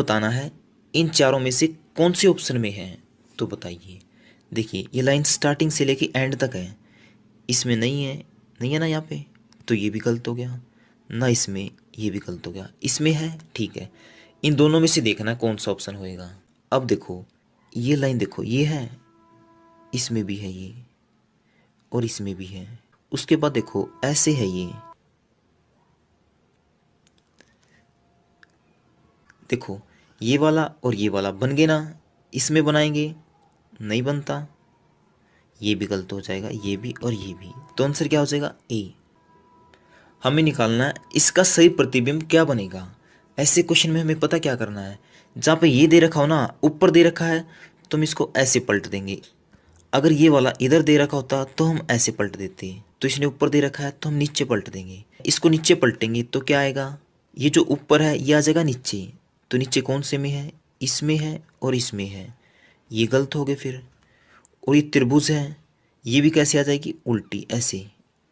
बताना है इन चारों में से कौन से ऑप्शन में है। तो बताइए। देखिए ये लाइन स्टार्टिंग से लेके एंड तक है, इसमें नहीं है, नहीं है ना यहाँ पे, तो ये भी गलत हो गया ना, इसमें ये भी गलत हो गया, इसमें है, ठीक है। इन दोनों में से देखना कौन सा ऑप्शन होएगा। अब देखो ये लाइन देखो, ये है, इसमें भी है ये, और इसमें भी है। उसके बाद देखो ऐसे है ये, देखो ये वाला और ये वाला बन गए ना, इसमें बनाएंगे नहीं बनता, ये भी गलत हो जाएगा, ये भी और ये भी। तो आंसर क्या हो जाएगा, ए। हमें निकालना है इसका सही प्रतिबिंब क्या बनेगा। ऐसे क्वेश्चन में हमें पता क्या करना है, जहाँ पे ये दे रखा हो ना, ऊपर दे रखा है तो हम इसको ऐसे पलट देंगे। अगर ये वाला इधर दे रखा होता तो हम ऐसे पलट देते, तो इसने ऊपर दे रखा है तो हम नीचे पलट देंगे। इसको नीचे पलटेंगे तो क्या आएगा, ये जो ऊपर है ये आ जाएगा नीचे। तो नीचे कौन से में है, इसमें है और इसमें है, ये गलत हो गए फिर। और ये त्रिभुज है, ये भी कैसे आ जाएगी, उल्टी ऐसे,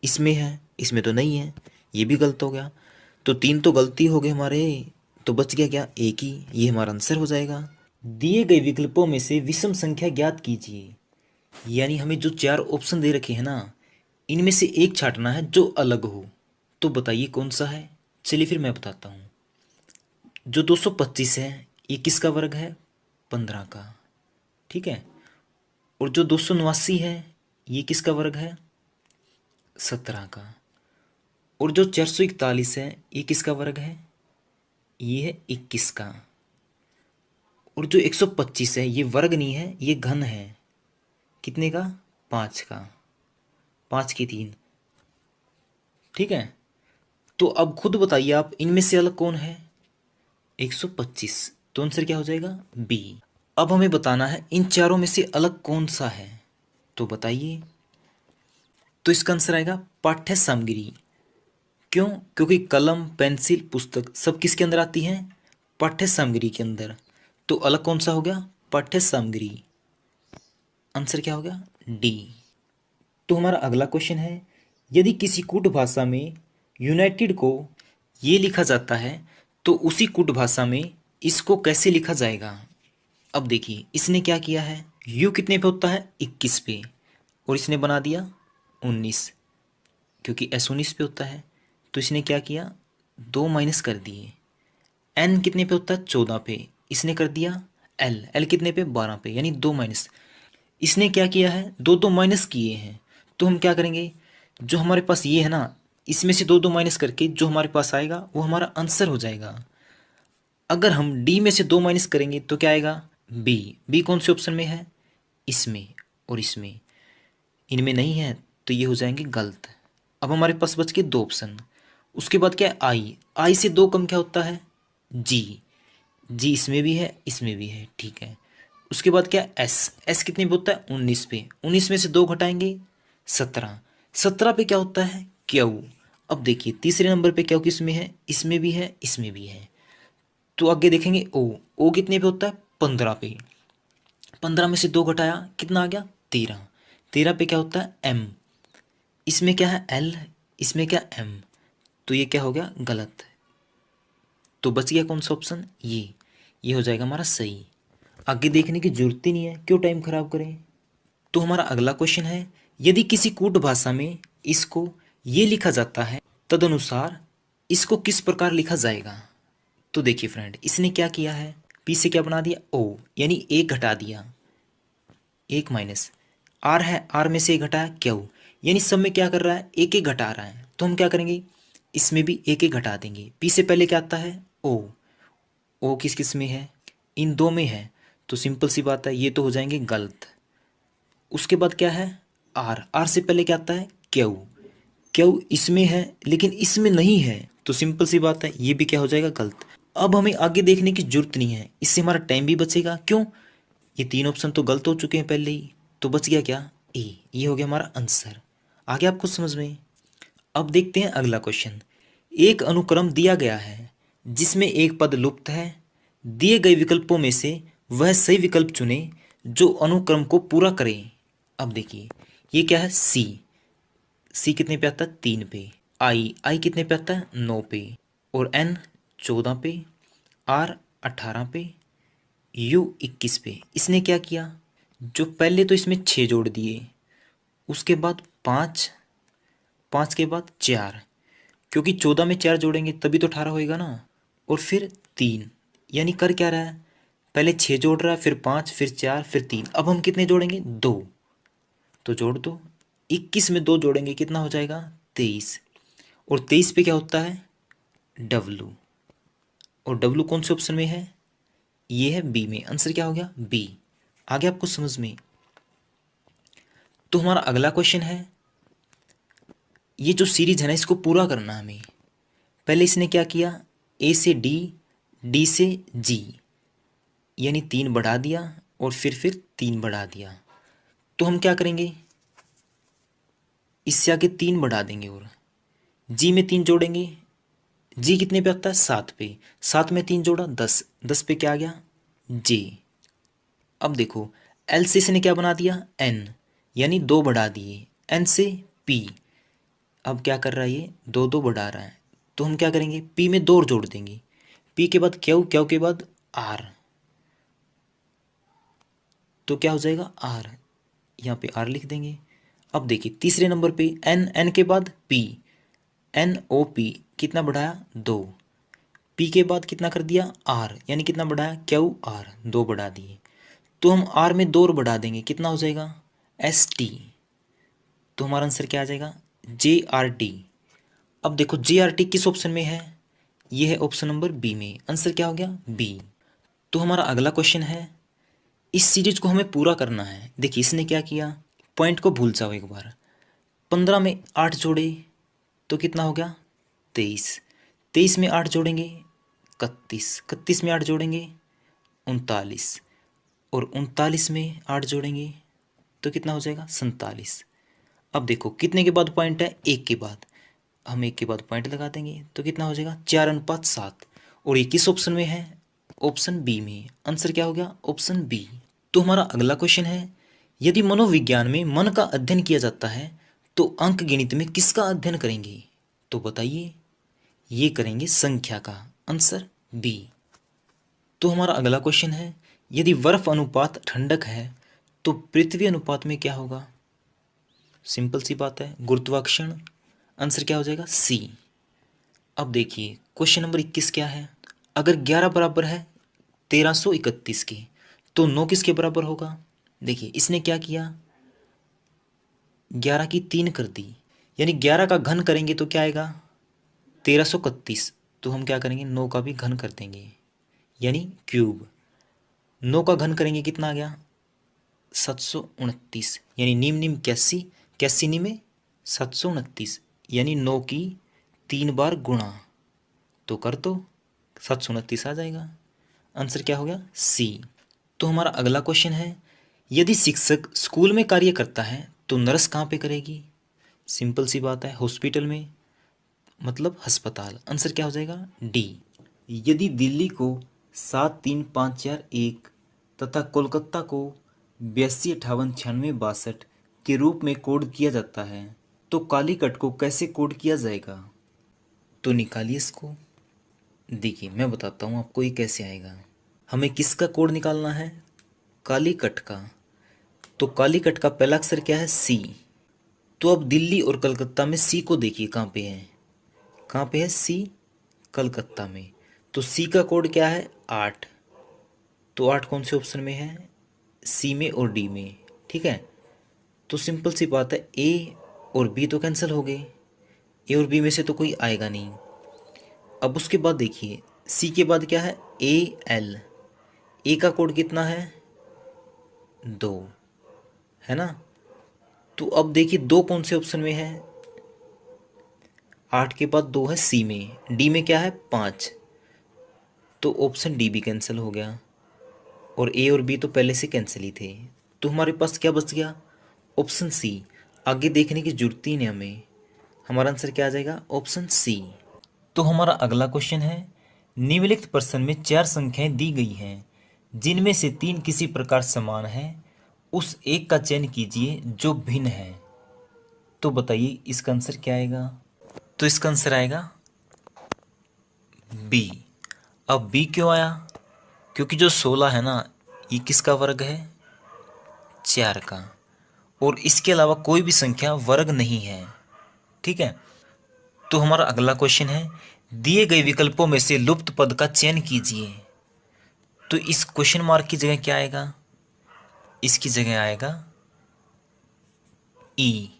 इसमें है इसमें तो नहीं है, ये भी गलत हो गया। तो तीन तो गलती हो गए हमारे, तो बच गया क्या, एक ही, ये हमारा आंसर हो जाएगा। दिए गए विकल्पों में से विषम संख्या ज्ञात कीजिए। यानी हमें जो चार ऑप्शन दे रखे हैं ना, इनमें से एक छांटना है जो अलग हो। तो बताइए कौन सा है। चलिए फिर मैं बताता हूँ। जो 225 है ये किसका वर्ग है, 15 का, ठीक है। और जो 289 है ये किसका वर्ग है, 17 का। और जो 441 है ये किसका वर्ग है, ये है 21 का। और जो 125 है ये वर्ग नहीं है, ये घन है, कितने का, 5 का, 5 की 3, ठीक है। तो अब खुद बताइए आप, इनमें से अलग कौन है, 125। तो आंसर क्या हो जाएगा, बी। अब हमें बताना है इन चारों में से अलग कौन सा है। तो बताइए। तो इसका आंसर आएगा पाठ्य सामग्री। क्यों, क्योंकि कलम पेंसिल पुस्तक सब किसके अंदर आती हैं, पाठ्य सामग्री के अंदर। तो अलग कौन सा हो गया, पाठ्य सामग्री। आंसर क्या हो गया, डी। तो हमारा अगला क्वेश्चन है, यदि किसी कूट भाषा में यूनाइटेड को ये लिखा जाता है तो उसी कूट भाषा में इसको कैसे लिखा जाएगा। अब देखिए इसने क्या किया है, यू कितने पे होता है, 21 पे, और इसने बना दिया 19, क्योंकि एस 19 पे होता है। तो इसने क्या किया, दो माइनस कर दिए। एन कितने पे होता है, 14 पे, इसने कर दिया एल, एल कितने पे, 12 पे, यानी दो माइनस। इसने क्या किया है, दो दो माइनस किए हैं। तो हम क्या करेंगे, जो हमारे पास ये है ना, इसमें से दो दो माइनस करके जो हमारे पास आएगा वो हमारा आंसर हो जाएगा। अगर हम डी में से दो माइनस करेंगे तो क्या आएगा, बी। बी कौन से ऑप्शन में है, इसमें और इसमें, इनमें नहीं है, तो ये हो जाएंगे गलत। अब हमारे पास बच के दो ऑप्शन। उसके बाद क्या है, आई, आई से दो कम क्या होता है, जी, जी इसमें भी है इसमें भी है, ठीक है। उसके बाद क्या, एस, एस कितने पे होता है, 19 पे, 19 में से दो घटाएंगे 17, 17 पे क्या होता है, क्यू। अब देखिए तीसरे नंबर पे क्यू किस में है, इसमें भी है इसमें भी है। तो आगे देखेंगे ओ, ओ कितने पे होता है, 15 पे, 15 में से दो घटाया कितना आ गया, 13, 13 पे क्या होता है, एम, इसमें क्या है एल, इसमें क्या एम। तो ये क्या हो गया, गलत। तो बच गया कौन सा ऑप्शन, ये हो जाएगा हमारा सही। आगे देखने की जरूरत ही नहीं है, क्यों टाइम खराब करें। तो हमारा अगला क्वेश्चन है, यदि किसी कूट भाषा में इसको ये लिखा जाता है तदनुसार इसको किस प्रकार लिखा जाएगा। तो देखिए फ्रेंड, इसने क्या किया है, पी से क्या बना दिया, ओ, यानी एक घटा दिया, एक माइनस, आर है, आर में से एक घटाया क्यू, यानी सब में क्या कर रहा है, एक एक घटा रहा है। तो हम क्या करेंगे, इसमें भी एक एक घटा देंगे। पी से पहले क्या आता है, ओ किस किस में है, इन दो में है, तो सिंपल सी बात है ये तो हो जाएंगे गलत। उसके बाद क्या है, आर, आर से पहले क्या आता है, क्यू, क्यू इसमें है लेकिन इसमें नहीं है, तो सिंपल सी बात है ये भी क्या हो जाएगा, गलत। अब हमें आगे देखने की जरूरत नहीं है, इससे हमारा टाइम भी बचेगा। क्यों, ये तीन ऑप्शन तो गलत हो चुके हैं पहले ही। तो बच गया क्या, ए, ये हो गया हमारा आंसर। आगे आपको समझ में। अब देखते हैं अगला क्वेश्चन। एक अनुक्रम दिया गया है जिसमें एक पद लुप्त है, दिए गए विकल्पों में से वह सही विकल्प चुने जो अनुक्रम को पूरा करे। अब देखिए ये क्या है, सी, सी कितने पे आता है, 3 पे, आई, आई कितने पे आता है, 9 पे, और एन 14 पे, आर 18 पे, U 21 पे। इसने क्या किया, जो पहले तो इसमें 6 जोड़ दिए, उसके बाद 5, 5 के बाद 4, क्योंकि 14 में 4 जोड़ेंगे तभी तो 18 होएगा ना, और फिर 3। यानी कर क्या रहा है, पहले 6 जोड़ रहा है, फिर 5, फिर 4, फिर 3। अब हम कितने जोड़ेंगे, 2, तो जोड़ दो। 21 में 2 जोड़ेंगे कितना हो जाएगा, 23। और 23 पे क्या होता है, W, और W कौन से ऑप्शन में है, ये है बी में। आंसर क्या हो गया, बी। आगे आपको समझ में। तो हमारा अगला क्वेश्चन है, ये जो सीरीज है ना इसको पूरा करना है हमें। पहले इसने क्या किया, ए से डी, डी से जी, यानी 3 बढ़ा दिया, और फिर 3 बढ़ा दिया। तो हम क्या करेंगे, इससे आगे 3 बढ़ा देंगे, और जी में 3 जोड़ेंगे। जी कितने पे आता है, 7 पे। 7 में 3 जोड़ा, 10, 10 पे क्या आ गया, जे। अब देखो, एल से इसने क्या बना दिया, एन, यानी 2 बढ़ा दिए। एन से पी, अब क्या कर रहा है ये, 2 2 बढ़ा रहा है। तो हम क्या करेंगे, पी में 2 और जोड़ देंगे। पी के बाद क्यू, क्यू के बाद आर, तो क्या हो जाएगा, आर। यहाँ पे आर लिख देंगे। अब देखिए तीसरे नंबर पे एन, एन के बाद पी, एन ओ पी, कितना बढ़ाया, 2। पी के बाद कितना कर दिया, आर, यानी कितना बढ़ाया, क्यू आर, 2 बढ़ा दिए। तो हम आर में 2 और बढ़ा देंगे, कितना हो जाएगा, एस टी। तो हमारा आंसर क्या आ जाएगा, जे आर टी। अब देखो जे आर टी किस ऑप्शन में है, ये है ऑप्शन नंबर बी में। आंसर क्या हो गया, बी। तो हमारा अगला क्वेश्चन है, इस सीरीज को हमें पूरा करना है। देखिए इसने क्या किया, पॉइंट को भूल जाओ एक बार। 15 में 8 जोड़े तो कितना हो गया, 23। 23 में 8 जोड़ेंगे, 31। 31 में 8 जोड़ेंगे, 39। और 39 में 8 जोड़ेंगे तो कितना हो जाएगा, 47। अब देखो कितने के बाद पॉइंट है, एक के बाद। हम एक के बाद पॉइंट लगा देंगे तो कितना हो जाएगा, 4:7। और ये किस ऑप्शन में है, ऑप्शन बी में। आंसर क्या हो गया, ऑप्शन बी। तो हमारा अगला क्वेश्चन है, यदि मनोविज्ञान में मन का अध्ययन किया जाता है तो अंक गणित में किसका अध्ययन करेंगे, तो बताइए। ये करेंगे संख्या का। Answer B. तो हमारा अगला क्वेश्चन है, यदि बर्फ अनुपात ठंडक है तो पृथ्वी अनुपात में क्या होगा। सिंपल सी बात है, गुरुत्वाकर्षण। आंसर क्या हो जाएगा, सी। अब देखिए क्वेश्चन नंबर 21 क्या है, अगर 11 बराबर है 1331 के तो 9 किसके बराबर होगा। देखिए इसने क्या किया, 11 की 3 कर दी, यानी 11 का घन करेंगे तो क्या आएगा, 1331। तो हम क्या करेंगे, 9 का भी घन कर देंगे, यानी क्यूब। 9 का घन करेंगे कितना आ गया, 729, यानी नीम नीम 81, 81 नीम 729, यानी 9 की 3 बार गुणा, तो कर दो 729 आ जाएगा। आंसर क्या हो गया, सी। तो हमारा अगला क्वेश्चन है, यदि शिक्षक स्कूल में कार्य करता है तो नर्स कहाँ पे करेगी। सिंपल सी बात है, हॉस्पिटल में, मतलब अस्पताल। आंसर क्या हो जाएगा, डी। यदि दिल्ली को 73541 तथा कोलकाता को 825896 के रूप में कोड किया जाता है तो कालीकट को कैसे कोड किया जाएगा। तो निकालिए इसको। देखिए मैं बताता हूँ आपको ये कैसे आएगा। हमें किसका कोड निकालना है, कालीकट का। तो कालीकट का पहला अक्षर क्या है, सी। तो अब दिल्ली और कलकत्ता में सी को देखिए कहाँ पे है, कहाँ पे है सी, कलकत्ता में। तो सी का कोड क्या है, 8। तो 8 कौन से ऑप्शन में है, सी में और डी में, ठीक है। तो सिंपल सी बात है, ए और बी तो कैंसिल हो गए, ए और बी में से तो कोई आएगा नहीं। अब उसके बाद देखिए सी के बाद क्या है, ए एल। ए का कोड कितना है, 2, है ना। तो अब देखिए 2 कौन से ऑप्शन में है, 8 के बाद 2 है सी में, डी में क्या है 5। तो ऑप्शन डी भी कैंसिल हो गया, और ए और बी तो पहले से कैंसिल ही थे। तो हमारे पास क्या बच गया, ऑप्शन सी। आगे देखने की जरूरत ही नहीं हमें, हमारा आंसर क्या आ जाएगा, ऑप्शन सी। तो हमारा अगला क्वेश्चन है, निम्नलिखित प्रश्न में 4 संख्याएं दी गई हैं जिनमें से 3 किसी प्रकार समान है, उस एक का चयन कीजिए जो भिन्न है। तो बताइए इसका आंसर क्या आएगा। तो इसका आंसर आएगा बी। अब बी क्यों आया, क्योंकि जो 16 है ना, ये किसका वर्ग है? 4 का। और इसके अलावा कोई भी संख्या वर्ग नहीं है। ठीक है। तो हमारा अगला क्वेश्चन है, दिए गए विकल्पों में से लुप्त पद का चयन कीजिए। तो इस क्वेश्चन मार्क की जगह क्या आएगा? इसकी जगह आएगा ई।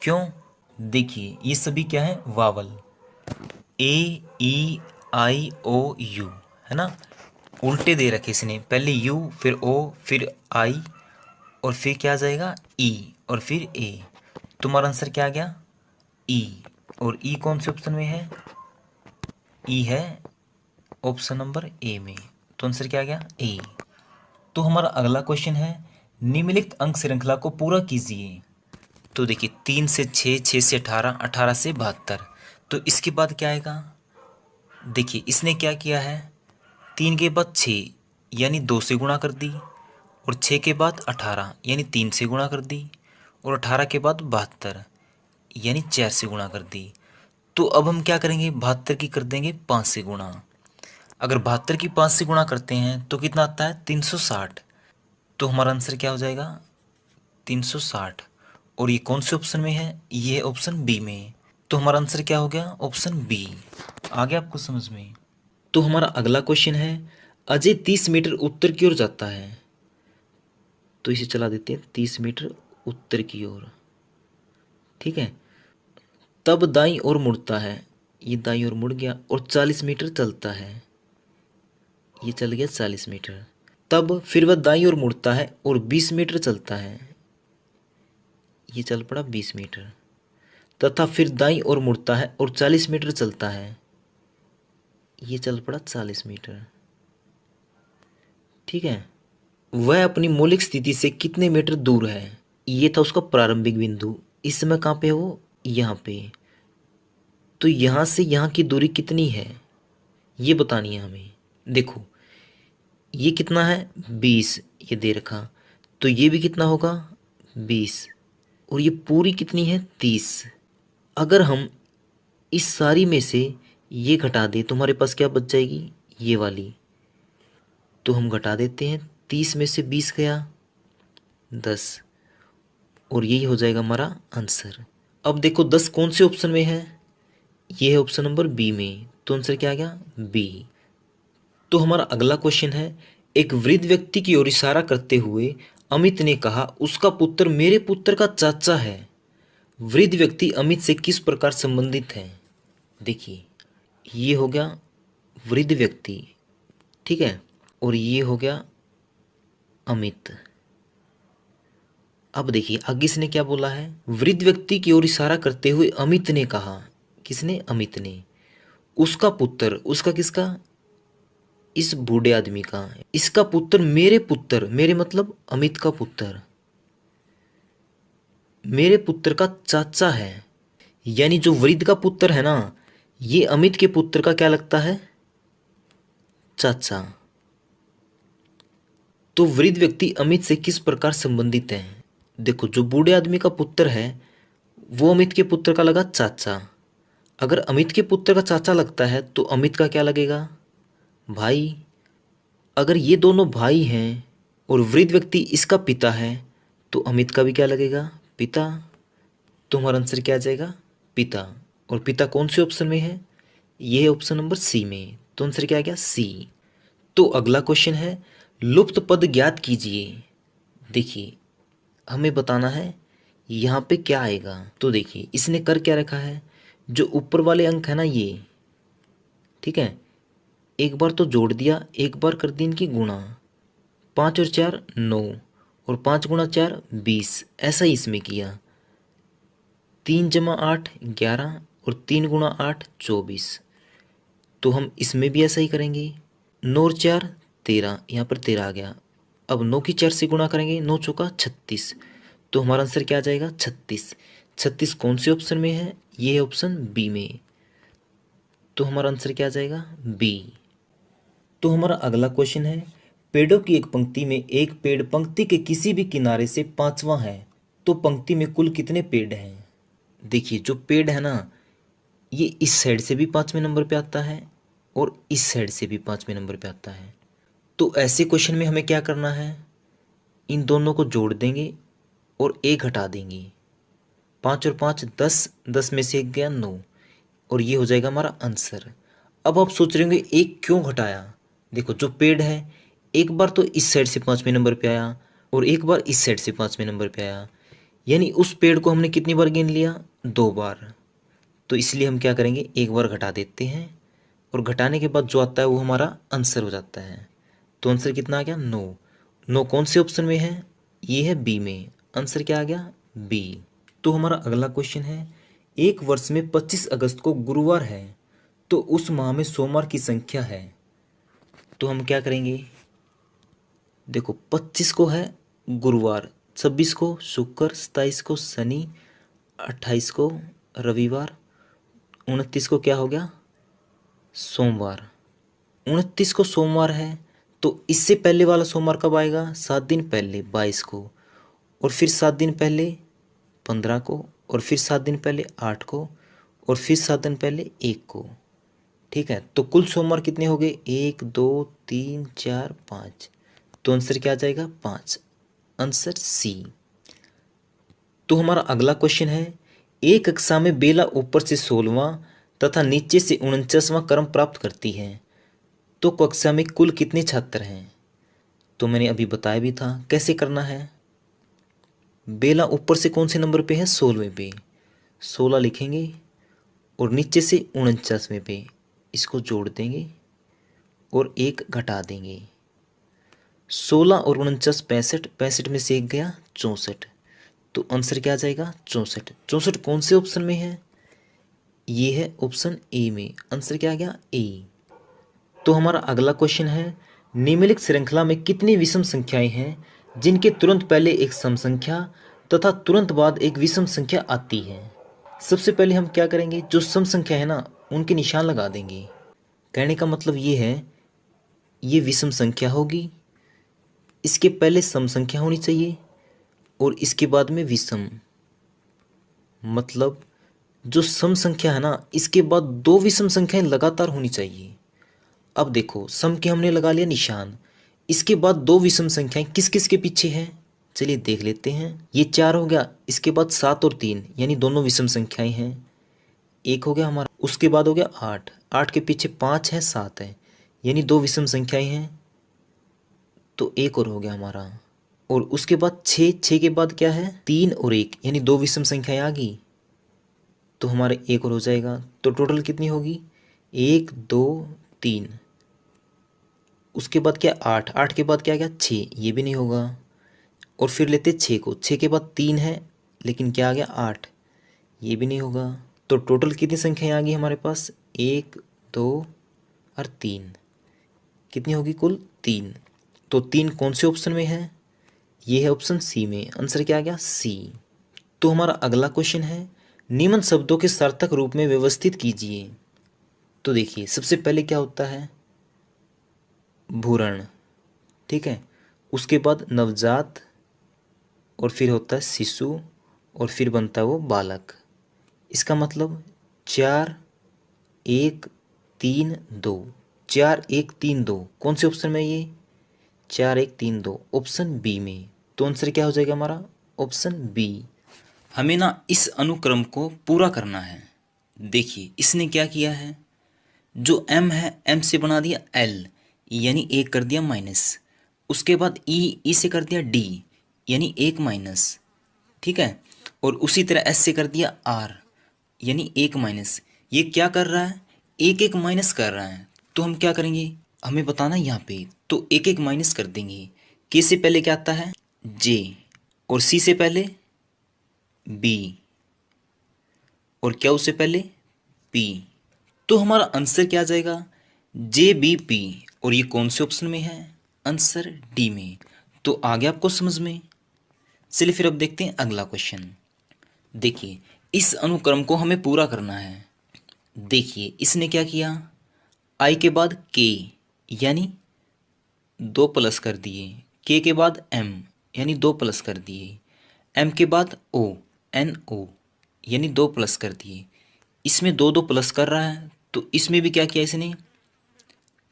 क्यों? देखिए ये सभी क्या है? Vowel. A E I O you, है ना? उल्टे दे रखे इसने, पहले यू फिर ओ फिर आई और फिर क्या आ जाएगा? ई और फिर ए। तुम्हारा आंसर क्या आ गया? ई। और ई कौन से ऑप्शन में है? ई है ऑप्शन नंबर ए में। तो आंसर क्या आ गया? ए। तो हमारा अगला क्वेश्चन है, निम्नलिखित अंक श्रृंखला को पूरा कीजिए। तो देखिए 3 से 6, 6 से 18, 18 से 72। तो इसके बाद क्या आएगा? देखिए इसने क्या किया है, 3 के बाद 6 यानी 2 से गुणा कर दी, और 6 के बाद 18 यानी 3 से गुणा कर दी, और 18 के बाद 72 यानी 4 से गुणा कर दी। तो अब हम क्या करेंगे? 72 की कर देंगे 5 से गुणा। अगर 72 की 5 से गुणा करते हैं तो कितना आता है? 360। तो हमारा आंसर क्या हो जाएगा? 360। और ये कौन से ऑप्शन में है? ये ऑप्शन बी में। तो हमारा आंसर क्या हो गया? Option B. आ गया आपको समझ में? तो हमारा अगला क्वेश्चन है, अजय 30 मीटर उत्तर की ओर जाता है। तो इसे चला देते हैं 30 मीटर उत्तर की ओर। ठीक है। तब दाईं ओर मुड़ता है, ये दाईं ओर मुड़ गया, और 40 मीटर चलता है, ये चल गया 40 मीटर। तब फिर वह दाईं ओर मुड़ता है और 20 मीटर चलता है, ये चल पड़ा 20 मीटर। तथा फिर दाईं ओर मुड़ता है और 40 मीटर चलता है, ये चल पड़ा 40 मीटर। ठीक है। वह अपनी मौलिक स्थिति से कितने मीटर दूर है? ये था उसका प्रारंभिक बिंदु। इस समय कहाँ पे है वो? यहाँ पे। तो यहाँ से यहाँ की दूरी कितनी है ये बतानी है हमें। देखो ये कितना है? 20, ये दे रखा। तो ये भी कितना होगा? 20। और ये पूरी कितनी है? 30। अगर हम इस सारी में से ये घटा दें तो हमारे पास क्या बच जाएगी? ये वाली। तो हम घटा देते हैं, 30 में से 20 गया 10, और यही हो जाएगा हमारा आंसर। अब देखो 10 कौन से ऑप्शन में है? ये है ऑप्शन नंबर बी में। तो आंसर क्या आ गया? बी। तो हमारा अगला क्वेश्चन है, एक वृद्ध व्यक्ति की ओर इशारा करते हुए अमित ने कहा, उसका पुत्र मेरे पुत्र का चाचा है। वृद्ध व्यक्ति अमित से किस प्रकार संबंधित है? देखिए ये हो गया वृद्ध व्यक्ति, ठीक है, और ये हो गया अमित। अब देखिए आगे इसने क्या बोला है? वृद्ध व्यक्ति की ओर इशारा करते हुए अमित ने कहा। किसने? अमित ने। उसका पुत्र, उसका किसका? इस बूढ़े आदमी का। इसका पुत्र मेरे पुत्र, मेरे मतलब अमित का पुत्र, मेरे पुत्र का चाचा है। यानी जो वृद्ध का पुत्र है ना, ये अमित के पुत्र का क्या लगता है? चाचा। तो वृद्ध व्यक्ति अमित से किस प्रकार संबंधित है? देखो जो बूढ़े आदमी का पुत्र है वो अमित के पुत्र का लगा चाचा। अगर अमित के पुत्र का चाचा लगता है तो अमित का क्या लगेगा? भाई। अगर ये दोनों भाई हैं और वृद्ध व्यक्ति इसका पिता है तो अमित का भी क्या लगेगा? पिता। तो हमारा आंसर क्या आ जाएगा? पिता। और पिता कौन से ऑप्शन में है? ये है ऑप्शन नंबर सी में। तो आंसर क्या आ गया? सी। तो अगला क्वेश्चन है, लुप्त पद ज्ञात कीजिए। देखिए हमें बताना है यहाँ पे क्या आएगा। तो देखिए इसने कर क्या रखा है, जो ऊपर वाले अंक है ना ये, ठीक है, एक बार तो जोड़ दिया, एक बार कर दी इनकी गुणा। 5 और 4 9, और 5 गुणा 4 20, ऐसा ही इसमें किया। 3 जमा 8 11, और 3 गुणा 8 24। तो हम इसमें भी ऐसा ही करेंगे। 9 और 4 13, यहाँ पर 13 आ गया। अब 9 की 4 से गुणा करेंगे, 9 चौका 36। तो हमारा आंसर क्या आ जाएगा? 36। 36 कौन से ऑप्शन में है? ये है ऑप्शन बी में। तो हमारा आंसर क्या आ जाएगा? बी। तो हमारा अगला क्वेश्चन है, पेड़ों की एक पंक्ति में एक पेड़ पंक्ति के किसी भी किनारे से पांचवा है, तो पंक्ति में कुल कितने पेड़ हैं? देखिए जो पेड़ है ना, ये इस साइड से भी 5वें नंबर पे आता है, और इस साइड से भी 5वें नंबर पे आता है। तो ऐसे क्वेश्चन में हमें क्या करना है, इन दोनों को जोड़ देंगे और एक घटा देंगे। 5 और 5 10, 10 में से एक गया 9, और ये हो जाएगा हमारा आंसर। अब आप सोच रहे होंगे एक क्यों घटाया। देखो जो पेड़ है, एक बार तो इस साइड से 5वें नंबर पे आया और एक बार इस साइड से 5वें नंबर पे आया, यानी उस पेड़ को हमने कितनी बार गिन लिया, 2 बार। तो इसलिए हम क्या करेंगे, एक बार घटा देते हैं और घटाने के बाद जो आता है वो हमारा आंसर हो जाता है। तो आंसर कितना आ गया, 9। 9 कौन से ऑप्शन में है, ये है बी में। आंसर क्या आ गया, बी। तो हमारा अगला क्वेश्चन है, एक वर्ष में 25 अगस्त को गुरुवार है, तो उस माह में सोमवार की संख्या है। तो हम क्या करेंगे, देखो 25 को है गुरुवार, 26 को शुक्र, 27 को शनि, 28 को रविवार, 29 को क्या हो गया, सोमवार। 29 को सोमवार है, तो इससे पहले वाला सोमवार कब आएगा, 7 दिन पहले 22 को, और फिर 7 दिन पहले 15 को, और फिर 7 दिन पहले 8 को, और फिर 7 दिन पहले 1 को। ठीक है, तो कुल सोमवार कितने हो गए, 1 2 3 4 5। तो आंसर क्या आ जाएगा, 5। Answer C. तो हमारा अगला क्वेश्चन है, एक कक्षा में बेला ऊपर से 16वां तथा नीचे से 49वां क्रम प्राप्त करती है, तो कक्षा में कुल कितने छात्र हैं। तो मैंने अभी बताया भी था कैसे करना है। बेला ऊपर से कौन से नंबर पे है, 16वें पे, 16 लिखेंगे और नीचे से 49वें पे, इसको जोड़ देंगे और एक घटा देंगे। 16 और 49 65, 65 में से एक गया 64। तो आंसर क्या आ जाएगा, 64। 64 कौन से ऑप्शन में है, ये है ऑप्शन ए में। आंसर क्या आ गया, ए। तो हमारा अगला क्वेश्चन है, निम्नलिखित श्रृंखला में कितनी विषम संख्याएं हैं जिनके तुरंत पहले एक सम संख्या तथा तुरंत बाद एक विषम संख्या आती है। सबसे पहले हम क्या करेंगे, जो सम संख्या है ना उनके निशान लगा देंगे। कहने का मतलब ये है, ये विषम संख्या होगी, इसके पहले सम संख्या होनी चाहिए और इसके बाद में विषम। मतलब जो सम संख्या है ना, इसके बाद दो विषम संख्याएं लगातार होनी चाहिए। अब देखो सम के हमने लगा लिया निशान, इसके बाद दो विषम संख्याएं किस किस के पीछे हैं, चलिए देख लेते हैं। ये 4 हो गया, इसके बाद 7 और 3 यानी दोनों विषम संख्याएं हैं, एक हो गया हमारा। उसके बाद हो गया 8, 8 के पीछे 5 है 7 है, यानी दो विषम संख्याएं हैं, तो एक और हो गया हमारा। और उसके बाद 6, 6 के बाद क्या है, 3 और 1 यानी दो विषम संख्याएं आ गई, तो हमारे एक और हो जाएगा। तो टोटल कितनी होगी, 1 2 3। उसके बाद क्या, 8, 8 के बाद क्या गया 6, ये भी नहीं होगा। और फिर लेते 6 को, 6 के बाद 3 है लेकिन क्या आ गया 8, ये भी नहीं होगा। तो टोटल कितनी संख्याएं आ गई हमारे पास, 1 2 और 3, कितनी होगी कुल 3। तो 3 कौन से ऑप्शन में है, ये है ऑप्शन सी में। आंसर क्या आ गया, सी। तो हमारा अगला क्वेश्चन है, निम्न शब्दों के सार्थक रूप में व्यवस्थित कीजिए। तो देखिए सबसे पहले क्या होता है, भूरण, ठीक है, उसके बाद नवजात, और फिर होता है शिशु, और फिर बनता है वो बालक। इसका मतलब 4 1 3 2, 4 1 3 2 कौन से ऑप्शन में है ये, 4 1 3 2 ऑप्शन बी में। तो आंसर क्या हो जाएगा हमारा, ऑप्शन बी। हमें ना इस अनुक्रम को पूरा करना है। देखिए इसने क्या किया है, जो m है m से बना दिया l, यानी एक कर दिया माइनस। उसके बाद e से कर दिया d, यानी एक माइनस, ठीक है। और उसी तरह s से कर दिया r, यानी एक माइनस। ये क्या कर रहा है, एक एक माइनस कर रहा है। तो हम क्या करेंगे, हमें बताना यहाँ पे, तो एक एक माइनस कर देंगे। k से पहले क्या आता है, j, और c से पहले b, और क्या उससे पहले p। तो हमारा आंसर क्या आ जाएगा, JBP। और ये कौन से ऑप्शन में है, आंसर डी में। तो आ गया आपको समझ में। चलिए फिर अब देखते हैं अगला क्वेश्चन। देखिए इस अनुक्रम को हमें पूरा करना है। देखिए इसने क्या किया, I के बाद K यानी 2 प्लस कर दिए, K के बाद M यानी 2 प्लस कर दिए, M के बाद O NO यानी 2 प्लस कर दिए। इसमें 2 2 प्लस कर रहा है, तो इसमें भी क्या किया इसने,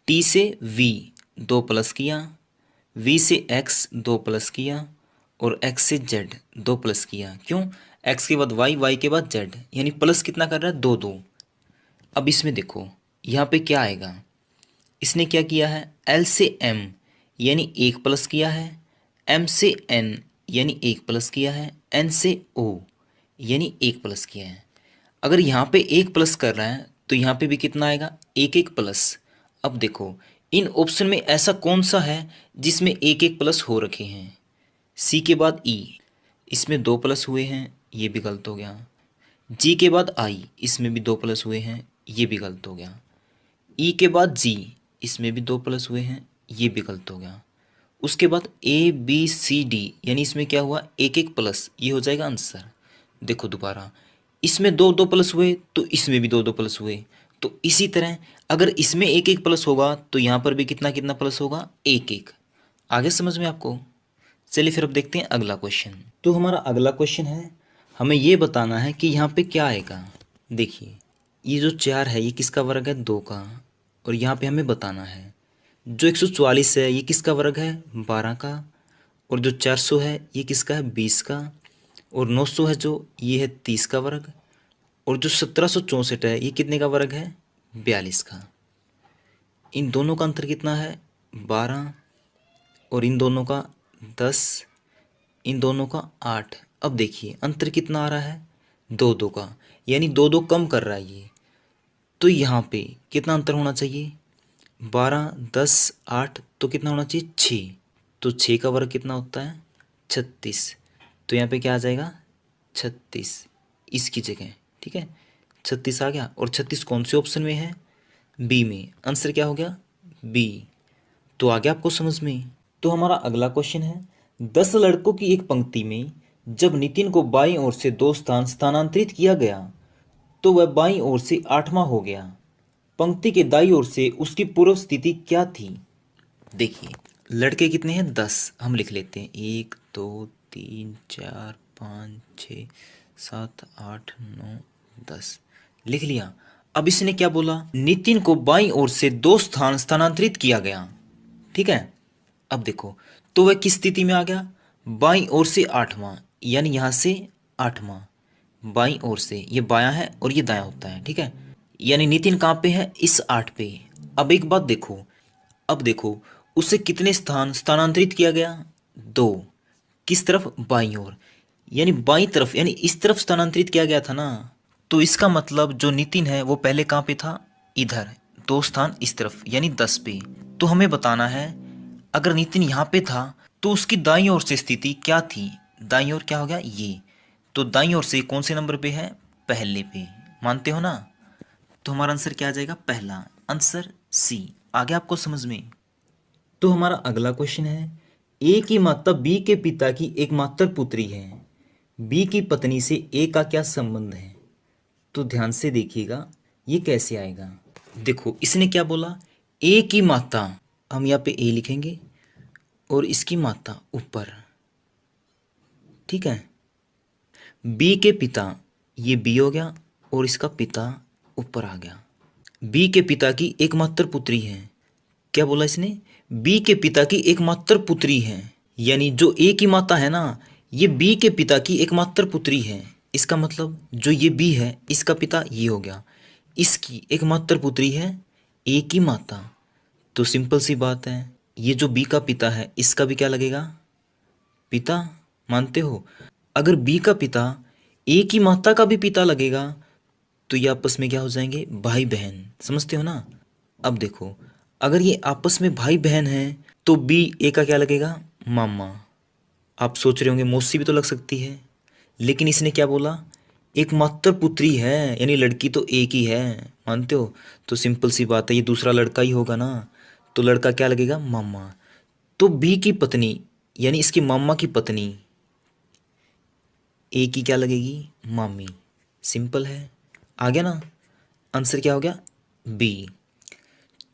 टी से वी 2 प्लस किया, वी से एक्स 2 प्लस किया और एक्स से जेड 2 प्लस किया। क्यों? एक्स के बाद वाई, वाई के बाद जेड, यानी प्लस कितना कर रहा है? 2 2। अब इसमें देखो यहाँ पे क्या आएगा, इसने क्या किया है, एल से एम यानी 1 प्लस किया है, एम से एन यानी 1 प्लस किया है, एन से ओ यानी 1 प्लस किया है। अगर यहाँ पे 1 प्लस कर रहा है तो यहाँ पे भी कितना आएगा? 1 1 प्लस। अब देखो इन ऑप्शन में ऐसा कौन सा है जिसमें 1 1 प्लस हो रखे हैं? सी के बाद ई, इसमें 2 प्लस हुए हैं, ये भी गलत हो गया। जी के बाद आई, इसमें भी 2 प्लस हुए हैं, ये भी गलत हो गया। ई के बाद जी, इसमें भी 2 प्लस हुए हैं, ये भी गलत हो गया। उसके बाद ए बी सी डी यानी इसमें क्या हुआ? 1 1 प्लस, ये हो जाएगा आंसर। देखो दोबारा, इसमें 2 2 प्लस हुए तो इसमें भी 2 2 प्लस हुए। तो इसी तरह अगर इसमें 1 1 प्लस होगा तो यहाँ पर भी कितना कितना प्लस होगा? 1 1। आगे समझ में आपको? चलिए फिर अब देखते हैं अगला क्वेश्चन। तो हमारा अगला क्वेश्चन है, हमें ये बताना है कि यहाँ पे क्या आएगा। देखिए ये जो 4 है ये किसका वर्ग है? 2 का। और यहाँ पे हमें बताना है जो 144 है ये किसका वर्ग है? 12 का। और जो 400 है ये किसका है? 20 का। और 900 है जो, ये है 30 का वर्ग। और जो 1764 है ये कितने का वर्ग है? 42 का। इन दोनों का अंतर कितना है? 12। और इन दोनों का 10, इन दोनों का 8। अब देखिए अंतर कितना आ रहा है? 2 2 का, यानी 2 2 कम कर रहा है ये। तो यहाँ पे कितना अंतर होना चाहिए? 12 10 8, तो कितना होना चाहिए? 6। तो 6 का वर्ग कितना होता है? 36। तो यहाँ पे क्या आ जाएगा? 36 इसकी जगह। ठीक है, 36 आ गया। और 36 कौन से ऑप्शन में है? बी में। आंसर क्या हो गया? बी। तो आ गया आपको समझ में? तो हमारा अगला क्वेश्चन है, 10 लड़कों की एक पंक्ति में जब नितिन को बाईं ओर से 2 स्थान स्थानांतरित किया गया तो वह बाईं ओर से 8वां हो गया। पंक्ति के दाईं ओर से उसकी पूर्व स्थिति क्या थी? देखिए लड़के कितने हैं? 10। हम लिख लेते हैं 1 2 3 4 5 6 7 8 9 10। लिख लिया। अब इसने क्या बोला? नितिन को बाईं ओर से 2 स्थान स्थानांतरित किया गया। ठीक है, अब देखो तो वह किस स्थिति में आ गया? बाईं ओर से 8वां, यानी यहां से 8वां। बाईं ओर से, ये बायां है और ये दायां होता है। ठीक है, यानी नितिन कहाँ पे है? इस 8 पे। अब एक बात देखो, अब देखो उसे कितने स्थान स्थानांतरित किया गया? 2। किस तरफ? बाईं ओर। यानी बाईं तरफ, यानी इस तरफ स्थानांतरित किया गया था ना। तो इसका मतलब जो नितिन है वो पहले कहाँ पे था? इधर। 2 स्थान इस तरफ, यानी 10 पे। तो हमें बताना है अगर नितिन यहाँ पे था तो उसकी दाईं ओर से स्थिति क्या थी? दाईं ओर क्या हो गया? ये। तो दाईं ओर से कौन से नंबर पे है? पहले पे। मानते हो ना? तो हमारा आंसर क्या आ जाएगा? पहला। Answer C. आ गया आपको समझ में? तो हमारा अगला क्वेश्चन है, ए की माता बी के पिता की एकमात्र पुत्री है। बी की पत्नी से ए का क्या संबंध है? तो ध्यान से देखिएगा ये कैसे आएगा। देखो इसने क्या बोला? ए की माता, हम यहाँ पे ए लिखेंगे और इसकी माता ऊपर। ठीक है, बी के पिता, ये बी हो गया और इसका पिता ऊपर आ गया। बी के पिता की एकमात्र पुत्री है। क्या बोला इसने? बी के पिता की एकमात्र पुत्री है, यानी जो ए की माता है ना, ये बी के पिता की एकमात्र पुत्री है। इसका मतलब जो ये बी है इसका पिता ये हो गया, इसकी एकमात्र पुत्री है ए की माता। तो सिंपल सी बात है, ये जो बी का पिता है इसका भी क्या लगेगा? पिता। मानते हो? अगर बी का पिता ए की माता का भी पिता लगेगा तो ये आपस में क्या हो जाएंगे? भाई बहन। समझते हो ना? अब देखो अगर ये आपस में भाई बहन हैं तो बी ए का क्या लगेगा? मामा। आप सोच रहे होंगे मौसी भी तो लग सकती है, लेकिन इसने क्या बोला? एकमात्र पुत्री है, यानी लड़की तो एक ही है। मानते हो? तो सिंपल सी बात है, ये दूसरा लड़का ही होगा ना, तो लड़का क्या लगेगा? मामा। तो बी की पत्नी यानी इसकी मामा की पत्नी ए की क्या लगेगी? मामी। सिंपल है। आ गया ना? आंसर क्या हो गया? बी।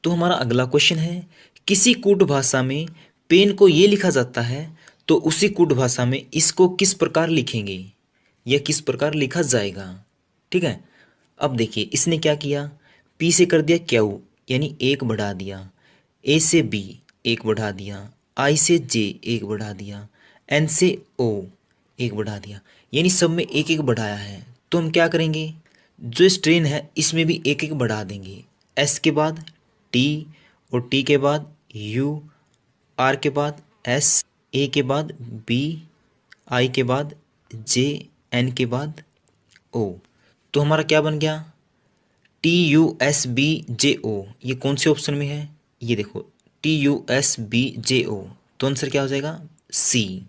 तो हमारा अगला क्वेश्चन है, किसी कूट भाषा में पेन को ये लिखा जाता है तो उसी कूट भाषा में इसको किस प्रकार लिखेंगे या किस प्रकार लिखा जाएगा? ठीक है, अब देखिए इसने क्या किया? पी से कर दिया क्यू, यानी 1 बढ़ा दिया। ए से बी एक बढ़ा दिया, आई से जे एक बढ़ा दिया, एन से ओ एक बढ़ा दिया, यानी सब में एक एक बढ़ाया है। तो हम क्या करेंगे, जो स्ट्रेन है इसमें भी एक एक बढ़ा देंगे। एस के बाद टी, और टी के बाद यू, आर के बाद एस, ए के बाद बी, आई के बाद जे, एन के बाद ओ। तो हमारा क्या बन गया, T U S B J O. ये कौन से ऑप्शन में है, ये देखो T U S B J O. तो आंसर क्या हो जाएगा, सी।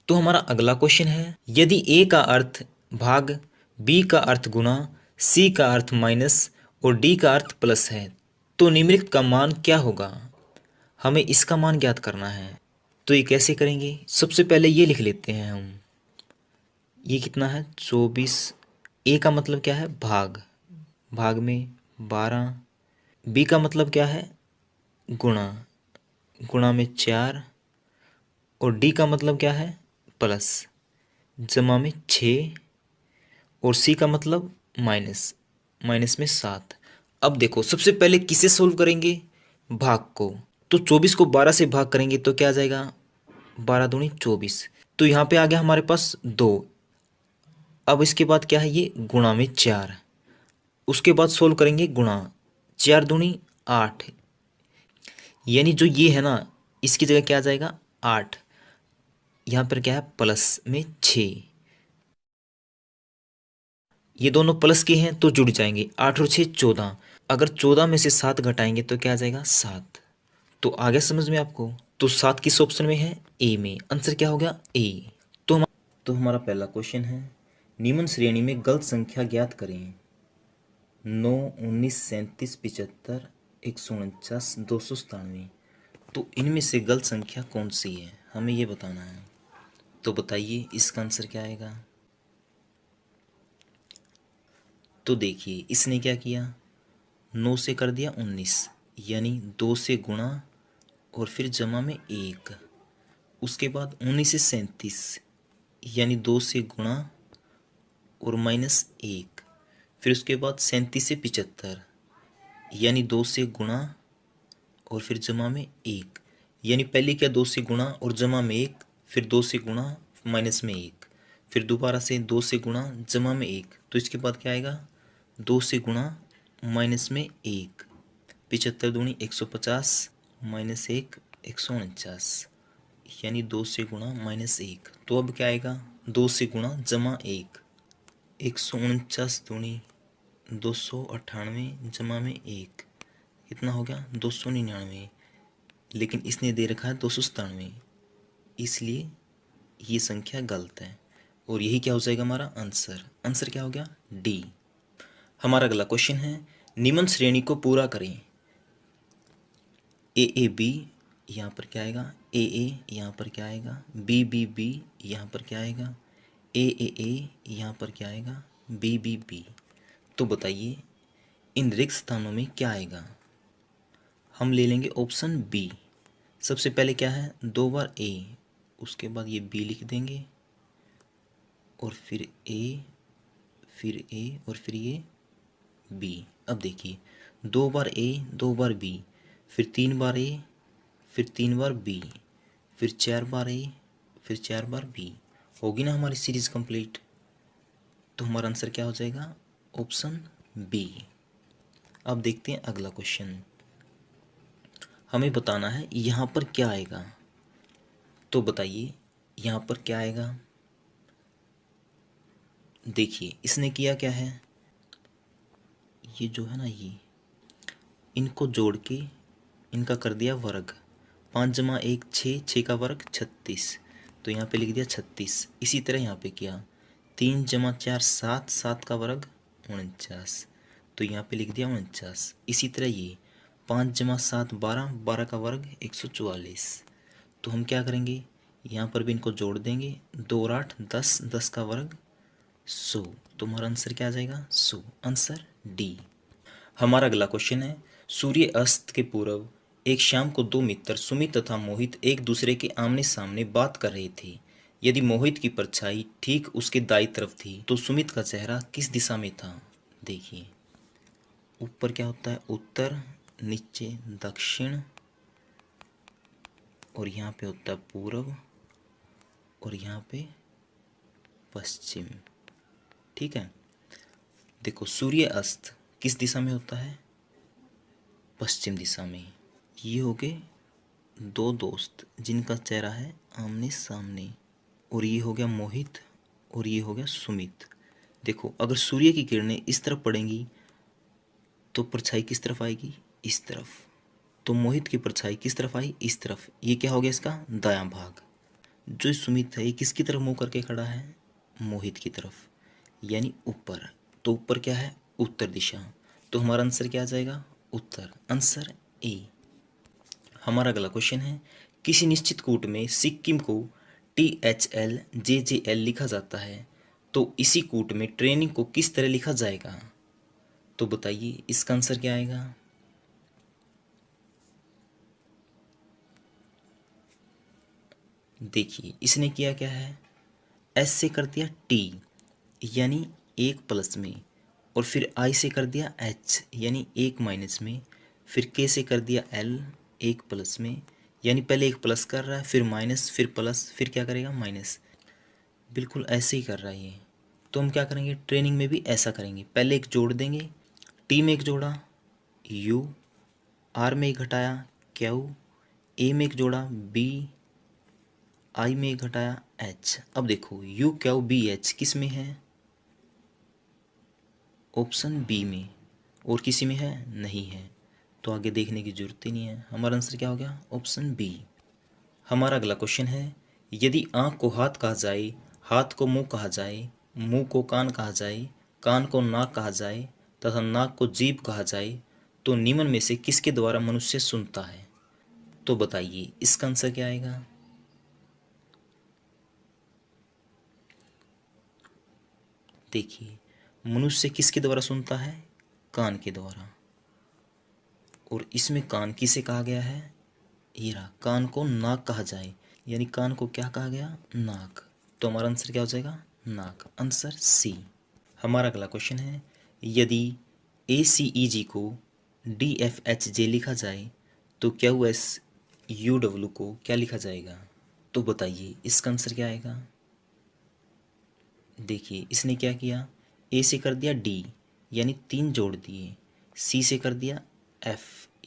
तो हमारा अगला क्वेश्चन है, यदि ए का अर्थ भाग, बी का अर्थ गुना, सी का अर्थ माइनस और डी का अर्थ प्लस है, तो निम्नलिखित का मान क्या होगा। हमें इसका मान ज्ञात करना है। तो ये कैसे करेंगे, सबसे पहले ये लिख लेते हैं हम। ये कितना है 24। ए का मतलब क्या है, भाग, भाग में 12। बी का मतलब क्या है, गुणा, गुणा में 4। और डी का मतलब क्या है, प्लस, जमा में 6। और सी का मतलब माइनस, माइनस में 7। अब देखो सबसे पहले किसे सोल्व करेंगे, भाग को। तो 24 को 12 से भाग करेंगे तो क्या आ जाएगा, 12 दूनी 24। तो यहाँ पे आ गया हमारे पास 2। अब इसके बाद क्या है, ये गुणा में 4। उसके बाद सोल्व करेंगे गुणा, 4 दूनी 8, यानी जो ये है ना इसकी जगह क्या आ जाएगा 8। यहाँ पर क्या है प्लस में 6, ये दोनों प्लस के हैं तो जुड़ जाएंगे, 8 और 6 14। अगर 14 में से 7 घटाएंगे तो क्या आ जाएगा 7। तो आ गया समझ में आपको। तो 7 किस ऑप्शन में है, ए में। आंसर क्या हो गया, ए। तो हमारा पहला क्वेश्चन है, निम्न श्रेणी में गलत संख्या ज्ञात करें। 9, 19, 37, 75, 149, 297। तो इनमें से गलत संख्या कौन सी है, हमें ये बताना है। तो बताइए इसका आंसर क्या आएगा। तो देखिए इसने क्या किया, 9 से कर दिया 19, यानी 2 से गुणा और फिर जमा में 1। उसके बाद 19 से 37, यानी 2 से गुणा और माइनस 1। फिर उसके बाद 37 से 75, यानी 2 से गुणा और फिर जमा में 1। यानी पहले क्या 2 से गुणा और जमा में 1, फिर 2 से गुणा माइनस में 1, फिर दोबारा से 2 से गुणा जमा में 1। तो इसके बाद क्या आएगा, 2 से गुणा माइनस में 1, 75 दूनी 150, माइनस 1 149, यानी 2 से गुणा माइनस 1। तो अब क्या आएगा, 2 से गुणा जमा 1, 149 दूनी 298, जमा में 1, कितना हो गया 299। लेकिन इसने दे रखा है 297, इसलिए ये संख्या गलत है। और यही क्या हो जाएगा हमारा आंसर। आंसर क्या हो गया, डी। हमारा अगला क्वेश्चन है, निम्न श्रेणी को पूरा करें। ए बी, यहाँ पर क्या आएगा, ए यहाँ पर क्या आएगा, बी यहाँ पर क्या आएगा, ए यहाँ पर क्या आएगा, बी। तो बताइए इन रिक्त स्थानों में क्या आएगा। हम ले लेंगे ऑप्शन बी। सबसे पहले क्या है, 2 बार ए, उसके बाद ये बी लिख देंगे, और फिर ए, फिर ए, और फिर ये बी। अब देखिए 2 बार ए, 2 बार बी, फिर 3 बार ए, फिर 3 बार बी, फिर 4 बार ए, फिर 4 बार बी। होगी ना हमारी सीरीज कंप्लीट। तो हमारा आंसर क्या हो जाएगा, ऑप्शन बी। अब देखते हैं अगला क्वेश्चन। हमें बताना है यहाँ पर क्या आएगा। तो बताइए यहाँ पर क्या आएगा। देखिए इसने किया क्या है, ये जो है ना ये इनको जोड़ के इनका कर दिया वर्ग। 5 जमा 1 6, 6 का वर्ग 36, तो यहाँ पे लिख दिया 36। इसी तरह यहाँ पे किया 3 जमा 4 7, 7 का वर्ग 49, तो यहाँ पे लिख दिया 49। इसी तरह ये 5 जमा 7 12, 12 का वर्ग 144। तो हम क्या करेंगे, यहाँ पर भी इनको जोड़ देंगे, 2 और 8 10, 10 का वर्ग 100। तो हमारा आंसर क्या आ जाएगा, 100। Answer D. हमारा अगला क्वेश्चन है, सूर्य अस्त के पूर्व एक शाम को 2 मित्र सुमित तथा मोहित एक दूसरे के आमने सामने बात कर रहे थे। यदि मोहित की परछाई ठीक उसके दाईं तरफ थी तो सुमित का चेहरा किस दिशा में था। देखिए ऊपर क्या होता है उत्तर, नीचे दक्षिण, और यहाँ पे होता है पूर्व, और यहाँ पे पश्चिम। ठीक है, देखो सूर्य अस्त किस दिशा में होता है? पश्चिम दिशा में। ये हो गए दो दोस्त जिनका चेहरा है आमने सामने, और ये हो गया मोहित और ये हो गया सुमित। देखो अगर सूर्य की किरणें इस तरफ पड़ेंगी तो परछाई किस तरफ आएगी? इस तरफ। तो मोहित की परछाई किस तरफ आई? इस तरफ। ये क्या हो गया इसका दायां भाग। जो सुमित है ये किसकी तरफ मुंह करके खड़ा है? मोहित की तरफ, यानी ऊपर। तो ऊपर क्या है? उत्तर दिशा। तो हमारा आंसर क्या आ जाएगा? उत्तर। Answer A. हमारा अगला क्वेश्चन है, किसी निश्चित कूट में सिक्किम को THLJJL लिखा जाता है, तो इसी कूट में ट्रेनिंग को किस तरह लिखा जाएगा? तो बताइए इसका आंसर क्या आएगा? देखिए इसने किया क्या है, S से कर दिया T यानी एक प्लस में, और फिर I से कर दिया H यानी एक माइनस में, फिर K से कर दिया L एक प्लस में, यानी पहले एक प्लस कर रहा है फिर माइनस फिर प्लस फिर क्या करेगा? माइनस। बिल्कुल ऐसे ही कर रहा है ये। तो हम क्या करेंगे ट्रेनिंग में भी ऐसा करेंगे, पहले एक जोड़ देंगे, T में एक जोड़ा U, R में एक घटाया Q, A में एक जोड़ा B, I में एक घटाया H। अब देखो U Q B H किस में है? ऑप्शन बी में। और किसी में है? नहीं है। तो आगे देखने की जरूरत ही नहीं है। हमारा आंसर क्या हो गया? Option B. हमारा अगला क्वेश्चन है, यदि आँख को हाथ कहा जाए, हाथ को मुंह कहा जाए, मुंह को कान कहा जाए, कान को नाक कहा जाए तथा नाक को जीभ कहा जाए, तो निम्न में से किसके द्वारा मनुष्य सुनता है? तो बताइए इसका आंसर क्या आएगा? देखिए मनुष्य किसके द्वारा सुनता है? कान के द्वारा। और इसमें कान किसे कहा गया है? ये रहा, कान को नाक कहा जाए, यानी कान को क्या कहा गया? नाक। तो हमारा आंसर क्या हो जाएगा? नाक। Answer C. हमारा अगला क्वेश्चन है, यदि ACEG को DFHJ लिखा जाए तो QSUW को क्या लिखा जाएगा? तो बताइए इसका आंसर क्या आएगा? देखिए इसने क्या किया, ए से कर दिया D यानी तीन जोड़ दिए, C से कर दिया F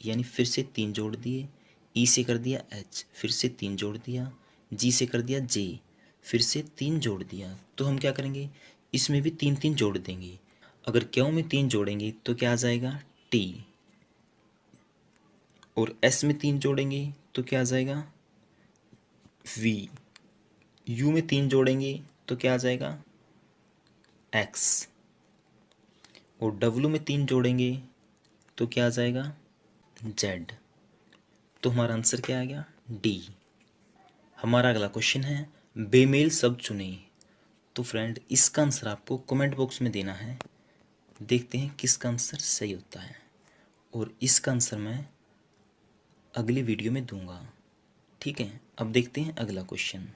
यानी फिर से तीन जोड़ दिए, E से कर दिया H फिर से तीन जोड़ दिया, G से कर दिया J फिर से तीन जोड़ दिया। तो हम क्या करेंगे, इसमें भी तीन तीन जोड़ देंगे। अगर क्यों में तीन जोड़ेंगे तो क्या आ जाएगा? T। और S में तीन जोड़ेंगे तो क्या आ जाएगा? V। U में तीन जोड़ेंगे तो क्या आ जाएगा? X। और W में तीन जोड़ेंगे तो क्या आ जाएगा? Z। तो हमारा आंसर क्या आ गया? D। हमारा अगला क्वेश्चन है, बेमेल शब्द चुनें। तो फ्रेंड इसका आंसर आपको कमेंट बॉक्स में देना है। देखते हैं किसका आंसर सही होता है, और इसका आंसर मैं अगली वीडियो में दूंगा। ठीक है, अब देखते हैं अगला क्वेश्चन।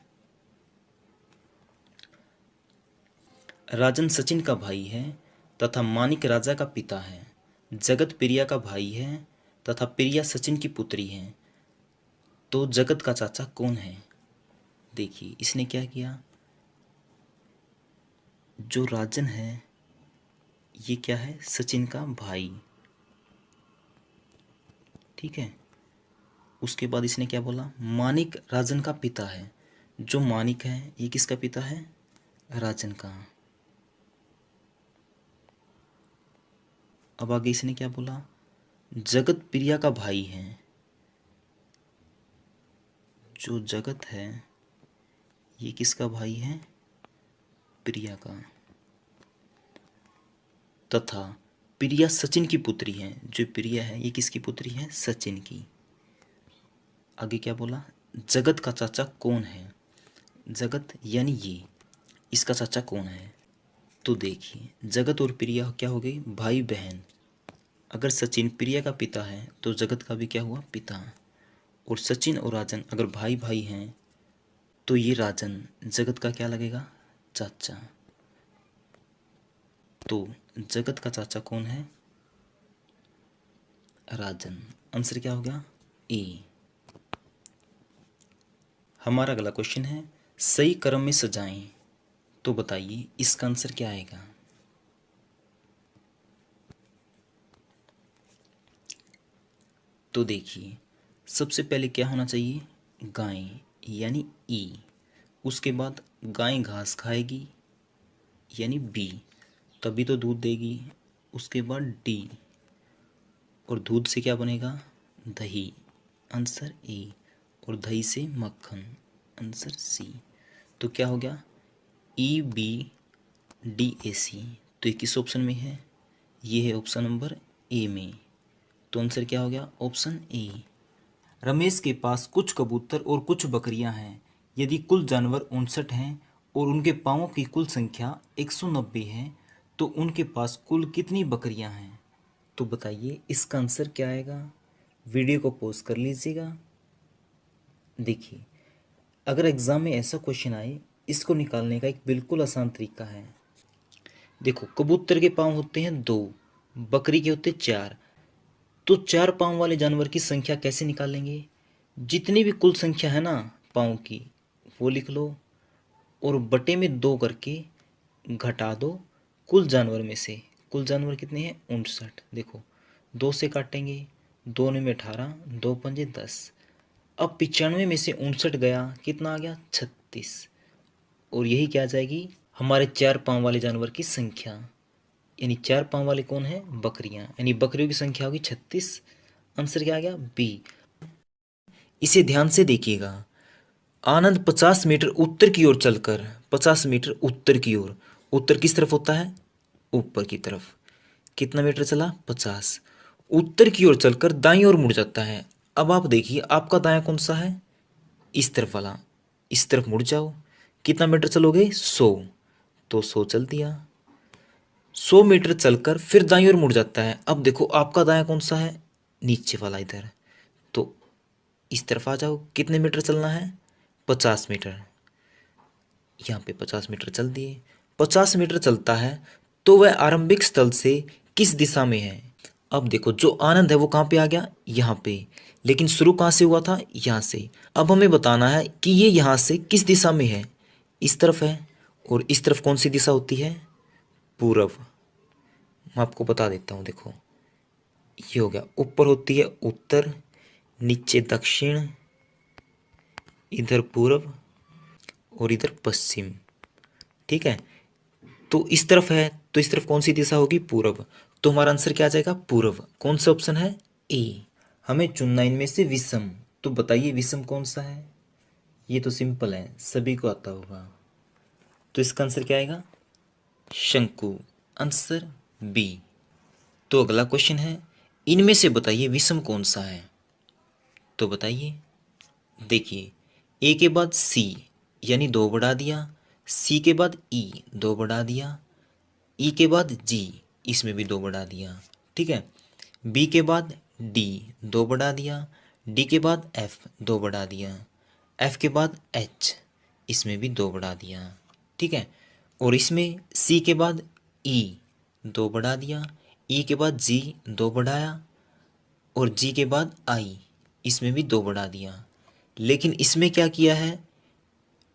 राजन सचिन का भाई है तथा मानिक राजा का पिता है, जगत प्रिया का भाई है तथा प्रिया सचिन की पुत्री है, तो जगत का चाचा कौन है? देखिए इसने क्या किया, जो राजन है ये क्या है? सचिन का भाई। ठीक है, उसके बाद इसने क्या बोला, मानिक राजन का पिता है। जो मानिक है ये किसका पिता है? राजन का। अब आगे इसने क्या बोला, जगत प्रिया का भाई है। जो जगत है ये किसका भाई है? प्रिया का। तथा प्रिया सचिन की पुत्री है। जो प्रिया है ये किसकी पुत्री है? सचिन की। आगे क्या बोला, जगत का चाचा कौन है? जगत यानी ये, इसका चाचा कौन है? तो देखिए जगत और प्रिया क्या हो गई? भाई बहन। अगर सचिन प्रिया का पिता है तो जगत का भी क्या हुआ? पिता। और सचिन और राजन अगर भाई भाई हैं तो ये राजन जगत का क्या लगेगा? चाचा। तो जगत का चाचा कौन है? राजन। आंसर क्या हो गया? ए। हमारा अगला क्वेश्चन है सही क्रम में सजाएं, तो बताइए इसका आंसर क्या आएगा? तो देखिए सबसे पहले क्या होना चाहिए? गाय यानी ई। उसके बाद गाय घास खाएगी यानी बी, तभी तो दूध देगी। उसके बाद डी, और दूध से क्या बनेगा? दही, आंसर ए। और दही से मक्खन, आंसर सी। तो क्या हो गया? ई बी डी ए सी। तो ये किस ऑप्शन में है? ये है ऑप्शन नंबर ए में। तो आंसर क्या हो गया? Option A. रमेश के पास कुछ कबूतर और कुछ बकरियां हैं। यदि कुल जानवर 59 हैं और उनके पाँवों की कुल संख्या 190 है, तो उनके पास कुल कितनी बकरियां हैं? तो बताइए इसका आंसर क्या आएगा? वीडियो को पॉज कर लीजिएगा। देखिए अगर एग्ज़ाम में ऐसा क्वेश्चन आए, इसको निकालने का एक बिल्कुल आसान तरीका है। देखो कबूतर के पाँव होते हैं 2, बकरी के होते 4। तो 4 पाँव वाले जानवर की संख्या कैसे निकालेंगे? जितनी भी कुल संख्या है ना पाँव की, वो लिख लो और बटे में 2 करके घटा दो कुल जानवर में से। कुल जानवर कितने हैं? 59। देखो 2 से काटेंगे, 2 में 18, 2 पंजे 10। अब 95 में से 59 गया, कितना आ गया? 36। और यही क्या आ जाएगी? हमारे 4 पाँव वाले जानवर की संख्या। यानी 4 पाँव वाले कौन है? बकरियां। यानी बकरियों की संख्या होगी 36। आंसर क्या आ गया? बी। इसे ध्यान से देखिएगा। आनंद 50 मीटर उत्तर की ओर चलकर, 50 मीटर उत्तर की ओर, उत्तर किस तरफ होता है? ऊपर की तरफ। कितना मीटर चला? 50। उत्तर की ओर चलकर दाईं ओर मुड़ जाता है। अब आप देखिए आपका दायां कौन सा है? इस तरफ वाला। इस तरफ मुड़ जाओ। कितना मीटर चलोगे? 100। तो 100 चल दिया। 100 मीटर चलकर फिर दाईं ओर मुड़ जाता है। अब देखो आपका दायां कौन सा है? नीचे वाला इधर। तो इस तरफ आ जाओ। कितने मीटर चलना है? 50 मीटर। यहाँ पे 50 मीटर चल दिए। 50 मीटर चलता है तो वह आरंभिक स्थल से किस दिशा में है? अब देखो जो आनंद है वो कहाँ पे आ गया? यहाँ पे। लेकिन शुरू कहाँ से हुआ था? यहाँ से। अब हमें बताना है कि ये यहाँ से किस दिशा में है। इस तरफ है। और इस तरफ कौन सी दिशा होती है? पूरब। मैं आपको बता देता हूँ। देखो ये हो गया, ऊपर होती है उत्तर, नीचे दक्षिण, इधर पूरब और इधर पश्चिम। ठीक है। तो इस तरफ है तो इस तरफ कौन सी दिशा होगी? पूरब। तो हमारा आंसर क्या आ जाएगा? पूरब। कौन सा ऑप्शन है? ए। हमें चुनना इनमें से विषम। तो बताइए विषम कौन सा है? ये तो सिंपल है, सभी को आता होगा। तो इसका आंसर क्या आएगा? शंकु, आंसर बी। तो अगला क्वेश्चन है इनमें से बताइए विषम कौन सा है? तो बताइए। देखिए ए के बाद सी यानी 2 बढ़ा दिया, सी के बाद ई 2 बढ़ा दिया, ई के बाद जी इसमें भी 2 बढ़ा दिया। ठीक है। बी के बाद डी 2 बढ़ा दिया, डी के बाद एफ 2 बढ़ा दिया, एफ के बाद एच इसमें भी 2 बढ़ा दिया। ठीक है। और इसमें सी के बाद ई 2 बढ़ा दिया, ई के बाद जी 2 बढ़ाया और जी के बाद आई इसमें भी 2 बढ़ा दिया। लेकिन इसमें क्या किया है?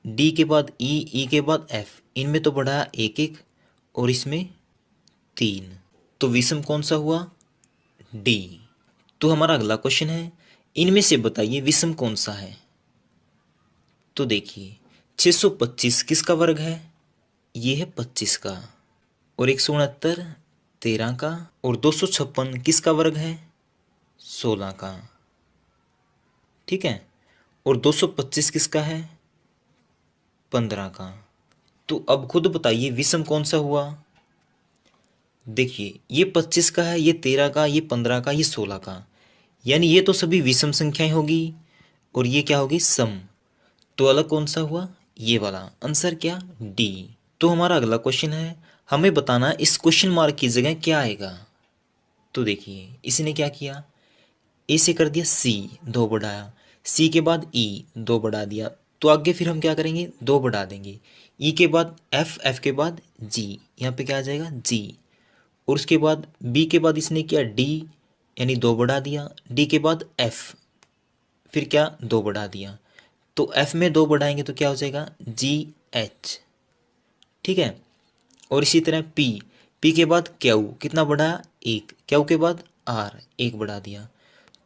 डी के बाद ई के बाद एफ, इनमें तो बढ़ाया 1 1 और इसमें 3। तो विषम कौन सा हुआ? डी। तो हमारा अगला क्वेश्चन है इनमें से बताइए विषम कौन सा है? तो देखिए 625 किसका वर्ग है? ये है 25 का। और 169 13 का। और 256 किसका वर्ग है? 16 का। ठीक है। और 225 किसका है? 15 का। तो अब खुद बताइए विषम कौन सा हुआ? देखिए ये 25 का है, ये 13 का, ये 15 का, ये 16 का। यानी ये तो सभी विषम संख्याएं होगी और ये क्या होगी? सम। तो अलग कौन सा हुआ? ये वाला। आंसर क्या? डी। तो हमारा अगला क्वेश्चन है हमें बताना इस क्वेश्चन मार्क की जगह क्या आएगा। तो देखिए इसने क्या किया? ए से कर दिया सी 2 बढ़ाया, सी के बाद ई 2 बढ़ा दिया। तो आगे फिर हम क्या करेंगे? 2 बढ़ा देंगे। ई के बाद एफ, एफ के बाद जी, यहाँ पे क्या आ जाएगा? जी। और उसके बाद बी के बाद इसने किया डी, यानी 2 बढ़ा दिया, डी के बाद एफ, फिर क्या 2 बढ़ा दिया, तो एफ में 2 बढ़ाएंगे तो क्या हो जाएगा जी एच। ठीक है, और इसी तरह पी, पी के बाद क्यू, कितना बढ़ाया 1, क्यू के बाद आर, 1 बढ़ा दिया,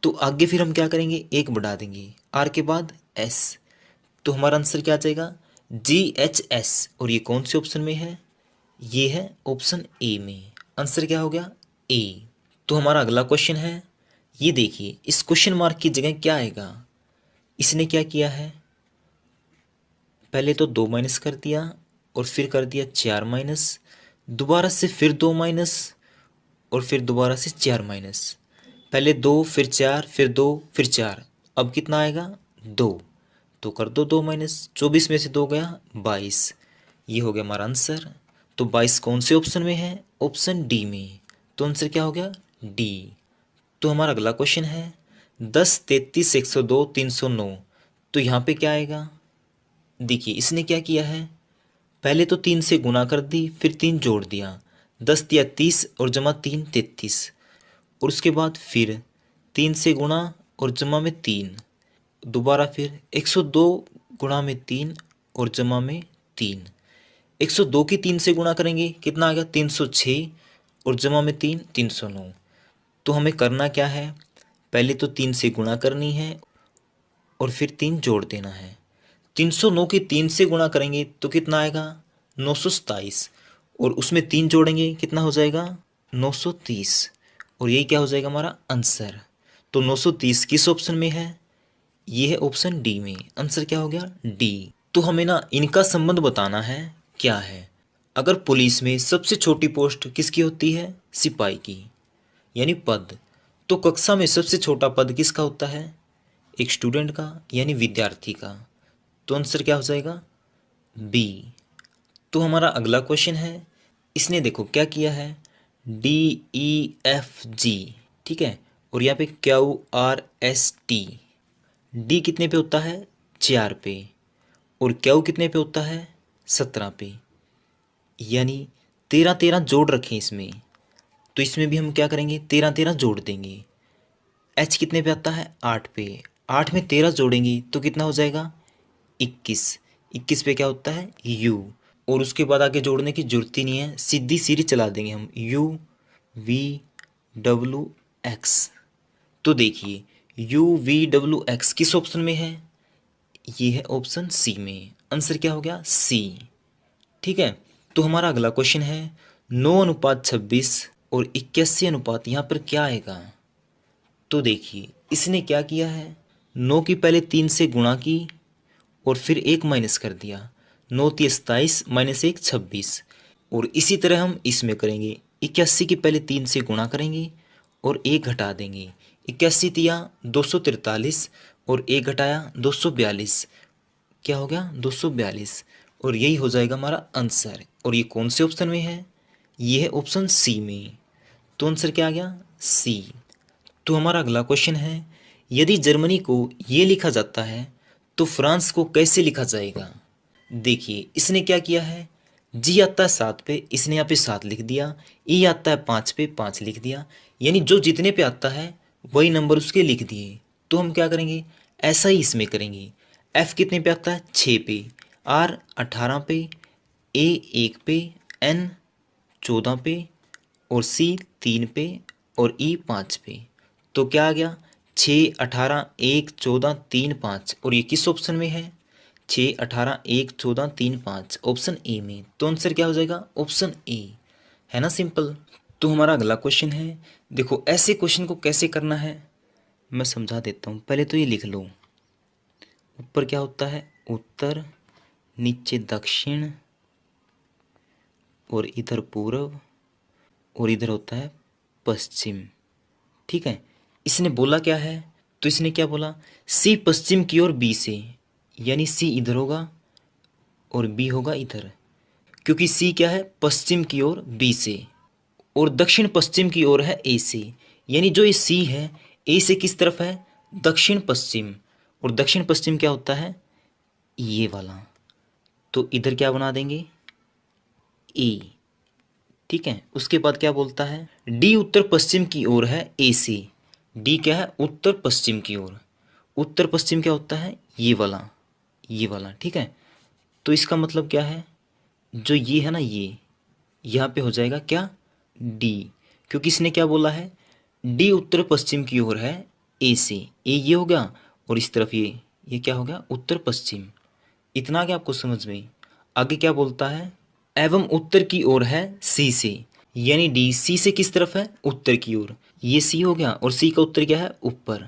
तो आगे फिर हम क्या करेंगे 1 बढ़ा देंगे, आर के बाद एस, तो हमारा आंसर क्या आ जाएगा जी एच एस। और ये कौन से ऑप्शन में है, ये है ऑप्शन ए में। आंसर क्या हो गया ए। तो हमारा अगला क्वेश्चन है, ये देखिए इस क्वेश्चन मार्क की जगह क्या आएगा। इसने क्या किया है, पहले तो 2 माइनस कर दिया और फिर कर दिया 4 माइनस, दोबारा से फिर 2 माइनस और फिर दोबारा से 4 माइनस, पहले 2 फिर 4 फिर 2 फिर 4, अब कितना आएगा 2, तो कर दो 2 माइनस, 24 में से 2 गया 22, ये हो गया हमारा आंसर। तो 22 कौन से ऑप्शन में है, ऑप्शन डी में, तो आंसर क्या हो गया डी। तो हमारा अगला क्वेश्चन है 10, 33, 102, 309, तो यहाँ पे क्या आएगा। देखिए इसने क्या किया है, पहले तो 3 से गुना कर दी, फिर 3 जोड़ दिया, 10 दिया 30 और जमा 3 33, और उसके बाद फिर 3 से गुणा और जमा में 3, दोबारा फिर 102 गुणा में 3 और जमा में 3, 102 की 3 से गुणा करेंगे कितना आ गया 306 और जमा में 3 309। तो हमें करना क्या है, पहले तो 3 से गुणा करनी है और फिर 3 जोड़ देना है। 309 की 3 से गुणा करेंगे तो कितना आएगा 927, और उसमें 3 जोड़ेंगे कितना हो जाएगा 930, और यही क्या हो जाएगा हमारा आंसर। तो 930 किस ऑप्शन में है, ये है ऑप्शन डी में। आंसर क्या हो गया डी। तो हमें ना इनका संबंध बताना है क्या है। अगर पुलिस में सबसे छोटी पोस्ट किसकी होती है, सिपाही की, यानी पद, तो कक्षा में सबसे छोटा पद किसका होता है, एक स्टूडेंट का यानी विद्यार्थी का। तो आंसर क्या हो जाएगा बी। तो हमारा अगला क्वेश्चन है, इसने देखो क्या किया है डी ई एफ जी, ठीक है, और यहाँ पे Q R S T, D कितने पे होता है 4 पे, और क्यू कितने पे होता है 17 पे, यानी 13 13 जोड़ रखें इसमें, तो इसमें भी हम क्या करेंगे 13 13 जोड़ देंगे। एच कितने पे आता है 8 पे, 8 में 13 जोड़ेंगे तो कितना हो जाएगा 21, 21 पे क्या होता है यू, और उसके बाद आगे जोड़ने की जरूरत ही नहीं है, सीधी सीरी चला देंगे हम यू वी डब्ल्यू एक्स। तो देखिए यू वी डब्ल्यू एक्स किस ऑप्शन में है, ये है ऑप्शन सी में। आंसर क्या हो गया सी। ठीक है, तो हमारा अगला क्वेश्चन है 9:26 और 81 अनुपात, यहाँ पर क्या आएगा। तो देखिए इसने क्या किया है, 9 की पहले 3 से गुणा की और फिर 1 माइनस कर दिया, 9 × 27 माइनस 1 26, और इसी तरह हम इसमें करेंगे 81 की पहले 3 से गुणा करेंगे और 1 घटा देंगे, 81 तिया 243 और 1 घटाया 242, क्या हो गया 242, और यही हो जाएगा हमारा आंसर। और ये कौन से ऑप्शन में है, ये है ऑप्शन सी में। तो आंसर क्या आ गया सी। तो हमारा अगला क्वेश्चन है, यदि जर्मनी को ये लिखा जाता है तो फ्रांस को कैसे लिखा जाएगा। देखिए इसने क्या किया है, जी आता है 7 पे, इसने यहाँ पे 7 लिख दिया, ई आता है 5 पे 5 लिख दिया, यानी जो जितने पे आता है वही नंबर उसके लिख दिए। तो हम क्या करेंगे ऐसा ही इसमें करेंगे, एफ कितने पे आता है 6 पे, आर 18 पे, ए 1 पे, एन 14 पे, और सी 3 पे, और ई 5 पे। तो क्या आ गया 6 18 1 14 3 5, और ये किस ऑप्शन में है 6 18 1 14 3 5, ऑप्शन ए में। तो आंसर क्या हो जाएगा ऑप्शन ए, है ना सिंपल। तो हमारा अगला क्वेश्चन है, देखो ऐसे क्वेश्चन को कैसे करना है मैं समझा देता हूँ। पहले तो ये लिख लो, ऊपर क्या होता है उत्तर, नीचे दक्षिण, और इधर पूर्व, और इधर होता है पश्चिम। ठीक है, इसने बोला क्या है, तो इसने क्या बोला सी पश्चिम की ओर बी से, यानी सी इधर होगा और बी होगा इधर, क्योंकि सी क्या है पश्चिम की ओर बी से, और दक्षिण पश्चिम की ओर है ए से, यानी जो ये सी है ए से किस तरफ है दक्षिण पश्चिम, और दक्षिण पश्चिम क्या होता है ये वाला, तो इधर क्या बना देंगे ए। ठीक है, उसके बाद क्या बोलता है डी उत्तर पश्चिम की ओर है ए से, डी क्या है, उत्तर पश्चिम की ओर। उत्तर पश्चिम क्या होता है, ये वाला, ठीक है। तो इसका मतलब क्या है, जो ये है ना, ये यहाँ पे हो जाएगा क्या, डी, क्योंकि इसने क्या बोला है, डी उत्तर पश्चिम की ओर है ए से। ए ये हो गया, और इस तरफ ये क्या हो गया, उत्तर पश्चिम। इतना क्या आपको समझ में। आगे क्या बोलता है, एवं उत्तर की ओर है सी से, यानी डी सी से किस तरफ है, उत्तर की ओर। ये सी हो गया, और सी का उत्तर क्या है, ऊपर।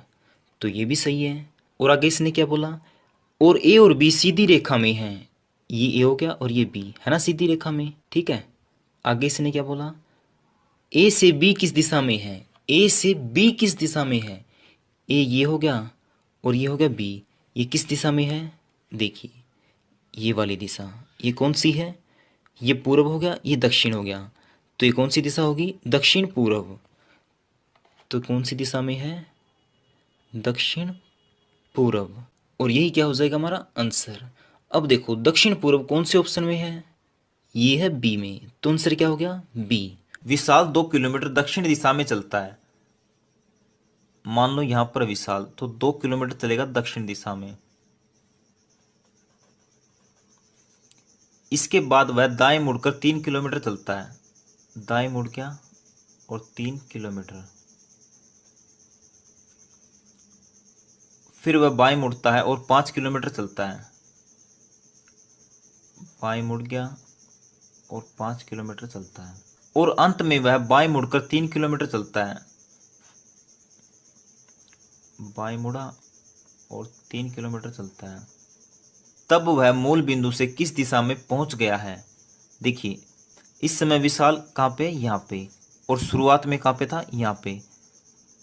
तो ये भी सही है। और आगे इसने क्या बोला, और ए और बी सीधी रेखा में हैं। ये ए हो गया और ये बी है ना, सीधी रेखा में, ठीक है। आगे इसने क्या बोला, ए से बी किस दिशा में है, ए से बी किस दिशा में है। ए ये हो गया, और ये हो गया बी, ये किस दिशा में है, देखिए ये वाली दिशा। ये कौन सी है, ये पूर्व हो गया, ये दक्षिण हो गया। तो ये कौन सी दिशा होगी, दक्षिण पूर्व। तो कौन सी दिशा में है, दक्षिण पूर्व। और यही क्या हो जाएगा हमारा आंसर। अब देखो दक्षिण पूर्व कौन से ऑप्शन में है, ये है बी में, तो आंसर क्या हो गया, बी। विशाल 2 किलोमीटर दक्षिण दिशा में चलता है। मान लो यहां पर विशाल तो 2 किलोमीटर चलेगा दक्षिण दिशा में। इसके बाद वह दाएं मुड़कर 3 किलोमीटर चलता है। दाएं मुड़ गया और 3 किलोमीटर। फिर वह बाएं मुड़ता है और 5 किलोमीटर चलता है। बाएं मुड़ गया और 5 किलोमीटर चलता है। और अंत में वह बाएं मुड़कर 3 किलोमीटर चलता है। बाएं मुड़ा और 3 किलोमीटर चलता है। तब वह मूल बिंदु से किस दिशा में पहुंच गया है। देखिए इस समय विशाल कहाँ पे, यहाँ पे, और शुरुआत में कहाँ पे था, यहाँ पे।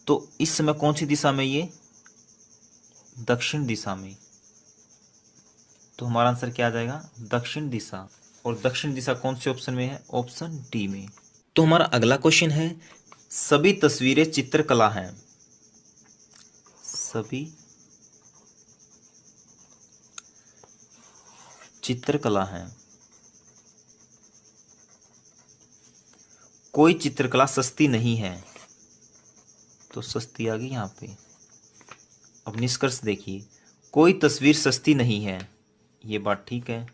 तो इस समय कौन सी दिशा में, ये दक्षिण दिशा में। तो हमारा आंसर क्या आ जाएगा, दक्षिण दिशा। और दक्षिण दिशा कौन से ऑप्शन में है, ऑप्शन डी में। तो हमारा अगला क्वेश्चन है, सभी तस्वीरें चित्रकला हैं। सभी चित्रकला हैं। कोई चित्रकला सस्ती नहीं है। तो सस्ती आ गई यहाँ पे। अब निष्कर्ष देखिए, कोई तस्वीर सस्ती नहीं है, ये बात ठीक है।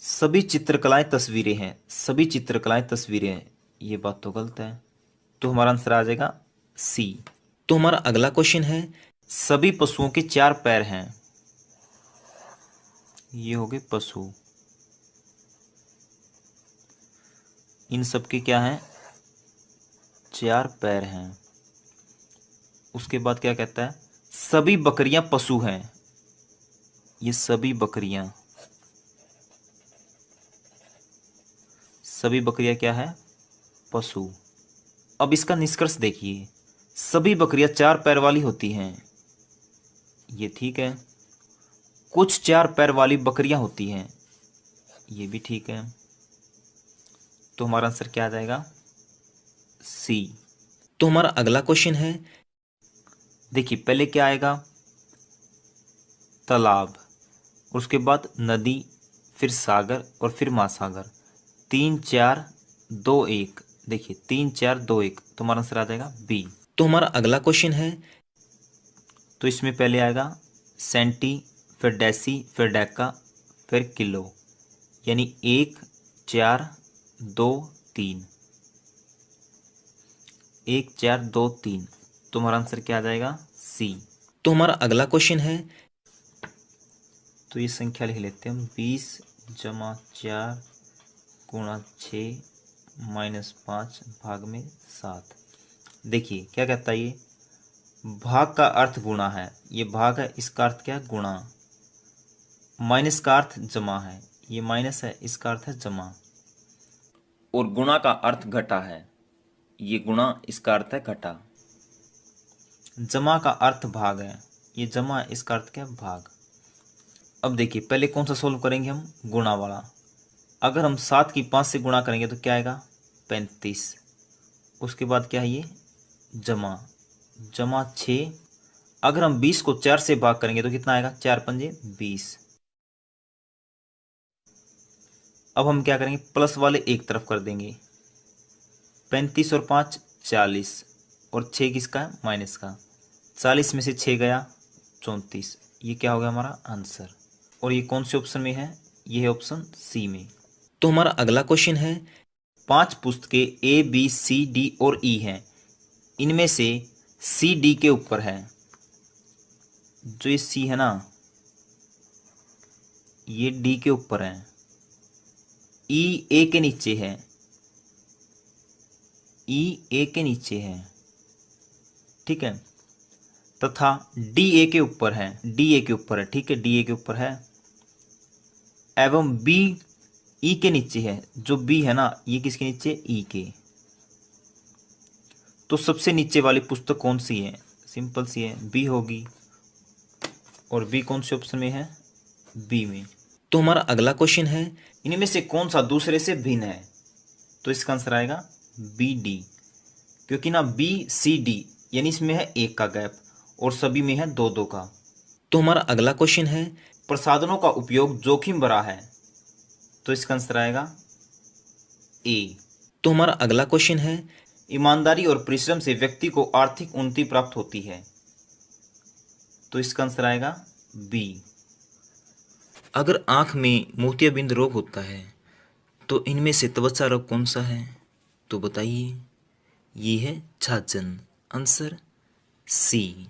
सभी चित्रकलाएं तस्वीरें हैं, सभी चित्रकलाएं तस्वीरें हैं, ये बात तो गलत है। तो हमारा आंसर आ जाएगा सी। तो हमारा अगला क्वेश्चन है, सभी पशुओं के 4 पैर हैं। ये हो गए पशु, इन सबके क्या हैं, 4 पैर हैं। उसके बाद क्या कहता है, सभी बकरियां पशु हैं। ये सभी बकरियां, सभी बकरियां क्या है, पशु। अब इसका निष्कर्ष देखिए, सभी बकरियां 4 पैर वाली होती हैं, ये ठीक है। कुछ 4 पैर वाली बकरियां होती हैं, ये भी ठीक है। तो हमारा आंसर क्या आ जाएगा, सी। तो हमारा अगला क्वेश्चन है, देखिए पहले क्या आएगा, तालाब, उसके बाद नदी, फिर सागर और फिर महासागर। 3 4 2 1, देखिए 3 4 2 1, तो हमारा आंसर आ जाएगा बी। तो हमारा अगला क्वेश्चन है, तो इसमें पहले आएगा सेंटी, फिर डेसी, फिर डेका, फिर किलो, यानी 1 4 2 3, 1 4 2 3। तो हमारा आंसर क्या आ जाएगा, सी। तो हमारा अगला क्वेश्चन है, तो ये संख्या लिख लेते हैं हम, 20 जमा 4 गुणा 6 माइनस 5 भाग में 7। देखिए क्या कहता है, ये भाग का अर्थ गुणा है, ये भाग है, इसका अर्थ क्या है, गुणा। माइनस का अर्थ जमा है, ये माइनस है, इसका अर्थ है जमा। और गुणा का अर्थ घटा है, ये गुणा, इसका अर्थ है घटा। जमा का अर्थ भाग है, ये जमा है, इसका अर्थ क्या है, भाग। अब देखिए पहले कौन सा सोल्व करेंगे हम, गुणा वाला। अगर हम 7 की 5 से गुणा करेंगे तो क्या आएगा, 35। उसके बाद क्या है, ये जमा, जमा 6। अगर हम 20 को 4 से भाग करेंगे तो कितना आएगा, 4 पंजे 20। अब हम क्या करेंगे, प्लस वाले एक तरफ कर देंगे, 35 और 5 40, और 6 किसका है, माइनस का। 40 में से 6 गया 34। ये क्या हो गया हमारा आंसर। और ये कौन से ऑप्शन में है, ये है ऑप्शन सी में। तो हमारा अगला क्वेश्चन है, 5 पुस्तकें ए बी सी डी और ई हैं, इनमें से सी डी के ऊपर है। जो ये सी है ना, ये डी के ऊपर है, ई ए के नीचे है, ई ए के नीचे है, ठीक है, तथा डी ए के ऊपर है, डी ए के ऊपर है, ठीक है, डी ए के ऊपर है, एवं बी ई के नीचे है। जो बी है ना, ये किसके नीचे, ई के। तो सबसे नीचे वाली पुस्तक कौन सी है, सिंपल सी है, बी होगी। और बी कौन से ऑप्शन में है, बी में। तो हमारा अगला क्वेश्चन है, इनमें से कौन सा दूसरे से भिन्न है। तो इसका आंसर आएगा बी डी, क्योंकि ना बी सी डी यानी इसमें है 1 का गैप और सभी में है 2-2 का। तो हमारा अगला क्वेश्चन है, प्रसाधनों का उपयोग जोखिम भरा है। तो इसका आंसर आएगा ए। तो हमारा अगला क्वेश्चन है, ईमानदारी और परिश्रम से व्यक्ति को आर्थिक उन्नति प्राप्त होती है। तो इसका आंसर आएगा बी। अगर आंख में मोतियाबिंद रोग होता है तो इनमें से त्वचा रोग कौन सा है। तो बताइए, ये है छाजन, आंसर सी।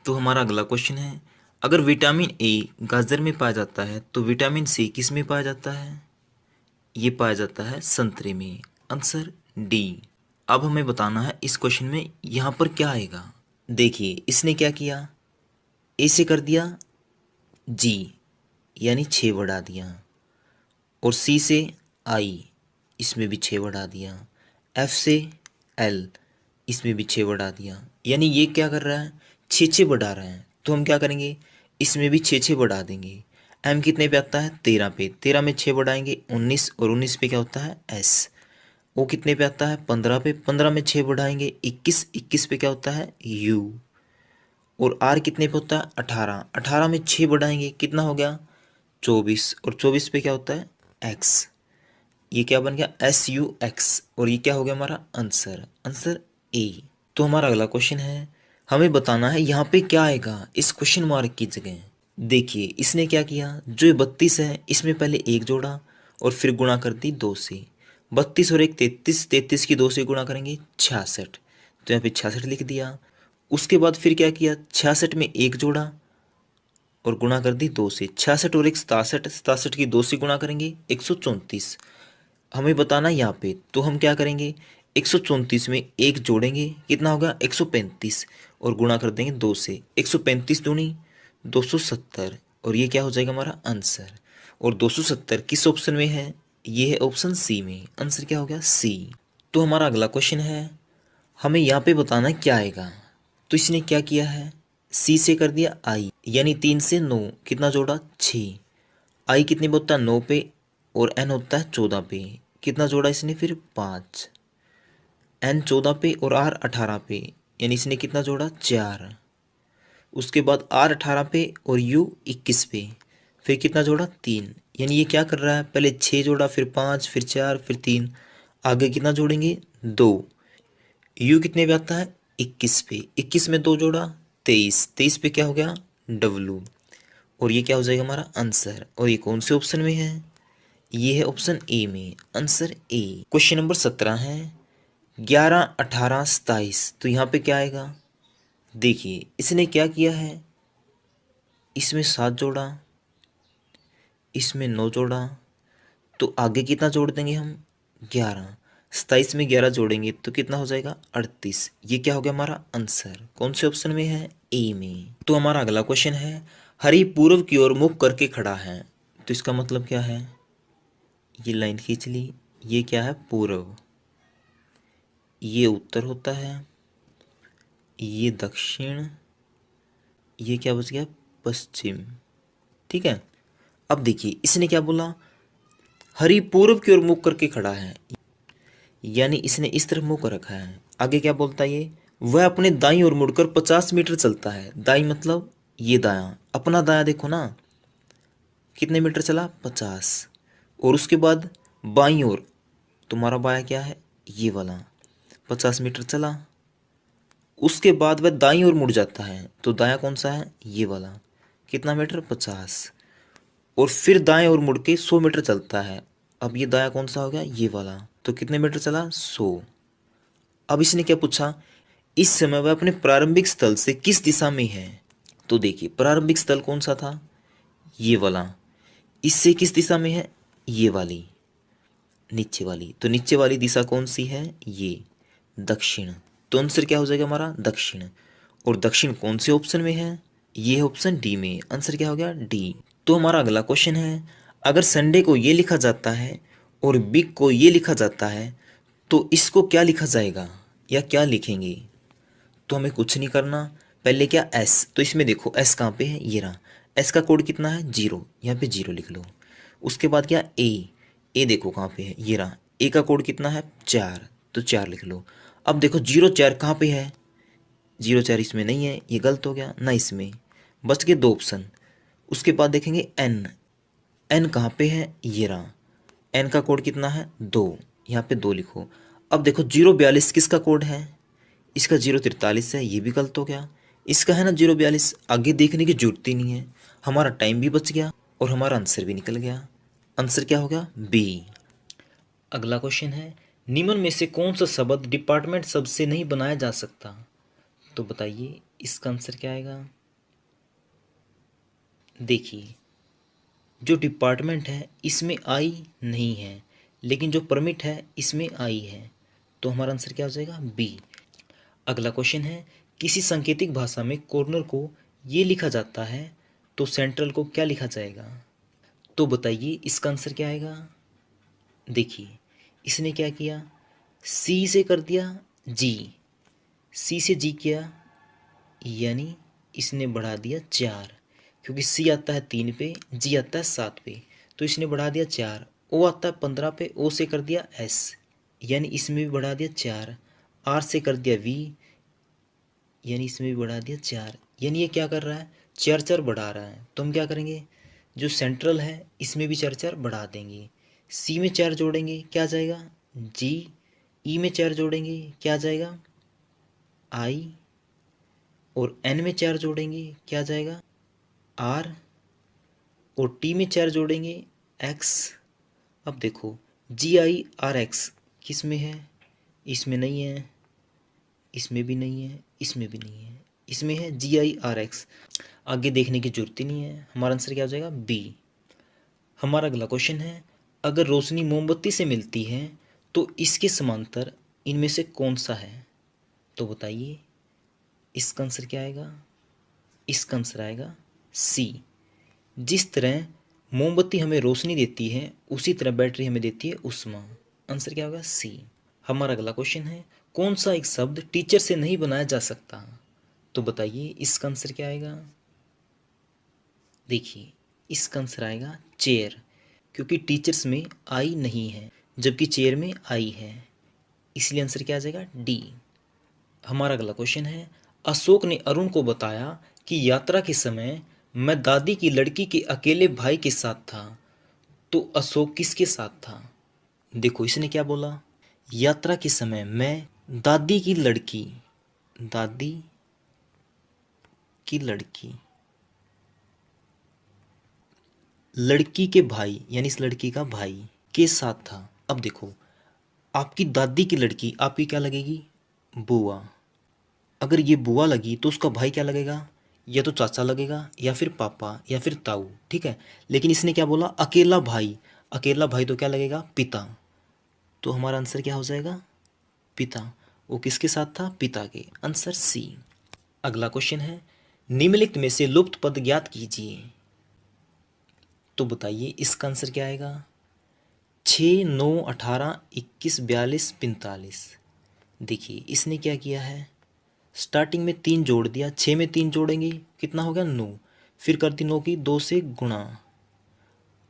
तो हमारा अगला क्वेश्चन है, अगर विटामिन ए गाजर में पाया जाता है तो विटामिन सी किस में पाया जाता है। ये पाया जाता है संतरे में, आंसर डी। अब हमें बताना है इस क्वेश्चन में यहाँ पर क्या आएगा। देखिए इसने क्या किया, ए से कर दिया जी यानी 6 बढ़ा दिया, और सी से आई, इसमें भी 6 बढ़ा दिया, एफ से एल, इसमें भी 6 बढ़ा दिया। यानी ये क्या कर रहा है, 6 बढ़ा रहा है। तो हम क्या करेंगे, इसमें भी 6 बढ़ा देंगे। एम कितने पे आता है, 13 पे, 13 में 6 बढ़ाएंगे 19, और 19 पे क्या होता है एस। ओ कितने पे आता है, 15 पे, 15 में 6 बढ़ाएंगे 21, 21 पे क्या होता है यू। और आर कितने पे होता है 18, 18 में 6 बढ़ाएंगे कितना हो गया 24, और 24 पे क्या होता है एक्स। ये क्या बन गया एस यू एक्स, और ये क्या हो गया हमारा आंसर, आंसर ए। तो हमारा अगला क्वेश्चन है, हमें बताना है यहाँ पे क्या आएगा इस क्वेश्चन मार्क की जगह। देखिए इसने क्या किया, जो ये 32 है इसमें पहले 1 जोड़ा और फिर गुणा कर दी 2 से। 32 और 1 33, 33 की 2 से गुणा करेंगे 66, तो यहाँ पे 66 लिख दिया। उसके बाद फिर क्या किया, 66 में 1 जोड़ा और गुणा कर दी 2 से। 66 और 1 67, 67 की 2 से गुणा करेंगे 134। हमें बताना यहाँ पे, तो हम क्या करेंगे 134 में 1 जोड़ेंगे कितना होगा 135, और गुणा कर देंगे 2 से। 135 दूनी 270, और ये क्या हो जाएगा हमारा आंसर। और 270 किस ऑप्शन में है, ये है ऑप्शन सी में, आंसर क्या हो गया सी। तो हमारा अगला क्वेश्चन है, हमें यहाँ पे बताना क्या आएगा। तो इसने क्या किया है, सी से कर दिया आई, यानी 3 से 9 कितना जोड़ा 6। आई कितने पे होता है 9 पे, और एन होता है 14 पे, कितना जोड़ा इसने फिर 5। एन 14 पे और आर 18 पे, यानी इसने कितना जोड़ा 4। उसके बाद आर 18 पे और यू 21 पे, फिर कितना जोड़ा 3। यानी ये क्या कर रहा है, पहले 6 जोड़ा फिर 5 फिर 4 फिर 3, आगे कितना जोड़ेंगे 2। यू कितने पे आता है 21 पे, 21 में 2 जोड़ा 23, 23 पे क्या हो गया डब्लू, और ये क्या हो जाएगा हमारा आंसर। और ये कौन से ऑप्शन में है, ये है ऑप्शन ए में, आंसर ए। क्वेश्चन नंबर 17 है, 11 18 27, तो यहाँ पे क्या आएगा। देखिए इसने क्या किया है, इसमें 7 जोड़ा, इसमें 9 जोड़ा, तो आगे कितना जोड़ देंगे हम 11। 27 में 11 जोड़ेंगे तो कितना हो जाएगा 38। ये क्या हो गया हमारा आंसर, कौन से ऑप्शन में है ए में। तो हमारा अगला क्वेश्चन है, हरि पूर्व की ओर मुख करके खड़ा है, तो इसका मतलब क्या है, ये लाइन खींच ली, ये क्या है पूर्व, ये उत्तर होता है, ये दक्षिण, ये क्या बच गया पश्चिम, ठीक है। अब देखिए इसने क्या बोला, हरि पूर्व की ओर मुख करके खड़ा है, यानी इसने इस तरफ मुंह कर रखा है। आगे क्या बोलता है ये, वह अपने दाईं ओर मुड़कर 50 मीटर चलता है। दाईं मतलब ये दायां, अपना दायां देखो ना, कितने मीटर चला 50, और उसके बाद बाईं ओर, तुम्हारा बायां क्या है ये वाला, 50 मीटर चला। उसके बाद वह दाईं ओर मुड़ जाता है, तो दायां कौन सा है, ये वाला। कितना मीटर, 50। और फिर दाएं ओर मुड़ के 100 मीटर चलता है। अब ये दायां कौन सा हो गया, ये वाला। तो कितने मीटर चला, 100। अब इसने क्या पूछा, इस समय वह अपने प्रारंभिक स्थल से किस दिशा में है। तो देखिए प्रारंभिक स्थल कौन सा था, ये वाला। इससे किस दिशा में है, ये वाली, नीचे वाली। तो नीचे वाली दिशा कौन सी है, ये दक्षिण। तो आंसर क्या हो जाएगा हमारा, दक्षिण। और दक्षिण कौन से ऑप्शन में है, ये है ऑप्शन डी में। आंसर क्या हो गया, डी। तो हमारा अगला क्वेश्चन है, अगर संडे को ये लिखा जाता है और वीक को ये लिखा जाता है तो इसको क्या लिखा जाएगा, या क्या लिखेंगे। तो हमें कुछ नहीं करना, पहले क्या एस, तो इसमें देखो एस कहाँ पे है, ये रहा। एस का कोड कितना है, 0, यहाँ पे 0 लिख लो। उसके बाद क्या ए देखो कहाँ पे है, ये रहा। ए का कोड कितना है, 4, तो 4 लिख लो। अब देखो 0 4 कहाँ पे है, 0 4 इसमें नहीं है, ये गलत हो गया ना, इसमें बच गए 2 ऑप्शन। उसके बाद देखेंगे एन, एन कहाँ पे है, ये रहा। एन का कोड कितना है, 2, यहाँ पे 2 लिखो। अब देखो 0 42 किसका कोड है, इसका 0 43 है, ये भी गलत हो गया। इसका है ना 0 42, आगे देखने की जरूरत ही नहीं है। हमारा टाइम भी बच गया और हमारा आंसर भी निकल गया। आंसर क्या हो गया, बी। अगला क्वेश्चन है, निम्न में से कौन सा शब्द डिपार्टमेंट शब्द से नहीं बनाया जा सकता। तो बताइए इसका आंसर क्या आएगा। देखिए जो डिपार्टमेंट है इसमें आई नहीं है, लेकिन जो परमिट है इसमें आई है। तो हमारा आंसर क्या हो जाएगा, बी। अगला क्वेश्चन है, किसी सांकेतिक भाषा में कॉर्नर को ये लिखा जाता है तो सेंट्रल को क्या लिखा जाएगा। तो बताइए इसका आंसर क्या आएगा। देखिए इसने क्या किया, सी से कर दिया जी, सी से जी किया, यानी इसने बढ़ा दिया 4, क्योंकि सी आता है 3 पे, जी आता है 7 पे, तो इसने बढ़ा दिया 4। ओ आता है 15 पे, ओ से कर दिया एस, यानी इसमें भी बढ़ा दिया 4। आर से कर दिया वी, यानी इसमें भी बढ़ा दिया 4। यानी ये क्या कर रहा है, 4 4 बढ़ा रहा है। तो हम क्या करेंगे, जो सेंट्रल है इसमें भी 4 4 बढ़ा देंगे। सी में 4 जोड़ेंगे क्या आ जाएगा, जी। ई में 4 जोड़ेंगे क्या आ जाएगा, आई। और एन में 4 जोड़ेंगे क्या आ जाएगा, आर। और टी में 4 जोड़ेंगे एक्स। अब देखो GIRX किस में है, इसमें नहीं है, इसमें भी नहीं है, इसमें भी नहीं है, इसमें है GIRX। आगे देखने की जरूरत ही नहीं है, हमारा आंसर क्या हो जाएगा, बी। हमारा अगला क्वेश्चन है, अगर रोशनी मोमबत्ती से मिलती है तो इसके समांतर इनमें से कौन सा है। तो बताइए इसका आंसर क्या आएगा, इसका आंसर आएगा सी। जिस तरह मोमबत्ती हमें रोशनी देती है उसी तरह बैटरी हमें देती है ऊष्मा। आंसर क्या होगा, सी। हमारा अगला क्वेश्चन है, कौन सा एक शब्द टीचर से नहीं बनाया जा सकता। तो बताइए इसका आंसर क्या आएगा। देखिए इसका आंसर आएगा चेयर, क्योंकि टीचर्स में आई नहीं है जबकि चेयर में आई है, इसलिए आंसर क्या आ जाएगा, डी। हमारा अगला क्वेश्चन है, अशोक ने अरुण को बताया कि यात्रा के समय मैं दादी की लड़की के अकेले भाई के साथ था। तो अशोक किसके साथ था। देखो इसने क्या बोला, यात्रा के समय मैं दादी की लड़की, दादी की लड़की, लड़की के भाई यानी इस लड़की का भाई के साथ था। अब देखो आपकी दादी की लड़की आपकी क्या लगेगी, बुआ। अगर ये बुआ लगी तो उसका भाई क्या लगेगा, या तो चाचा लगेगा या फिर पापा या फिर ताऊ, ठीक है। लेकिन इसने क्या बोला, अकेला भाई, अकेला भाई तो क्या लगेगा, पिता। तो हमारा आंसर क्या हो जाएगा, पिता। वो किसके साथ था, पिता के। Answer C. अगला क्वेश्चन है, निम्नलिखित में से लुप्त पद ज्ञात कीजिए। तो बताइए इसका आंसर क्या आएगा, 6 9 18 21 42 45। देखिए इसने क्या किया है, स्टार्टिंग में 3 जोड़ दिया, 6 में 3 जोड़ेंगे कितना हो गया, 9। फिर कर दी 9 की 2 से गुणा,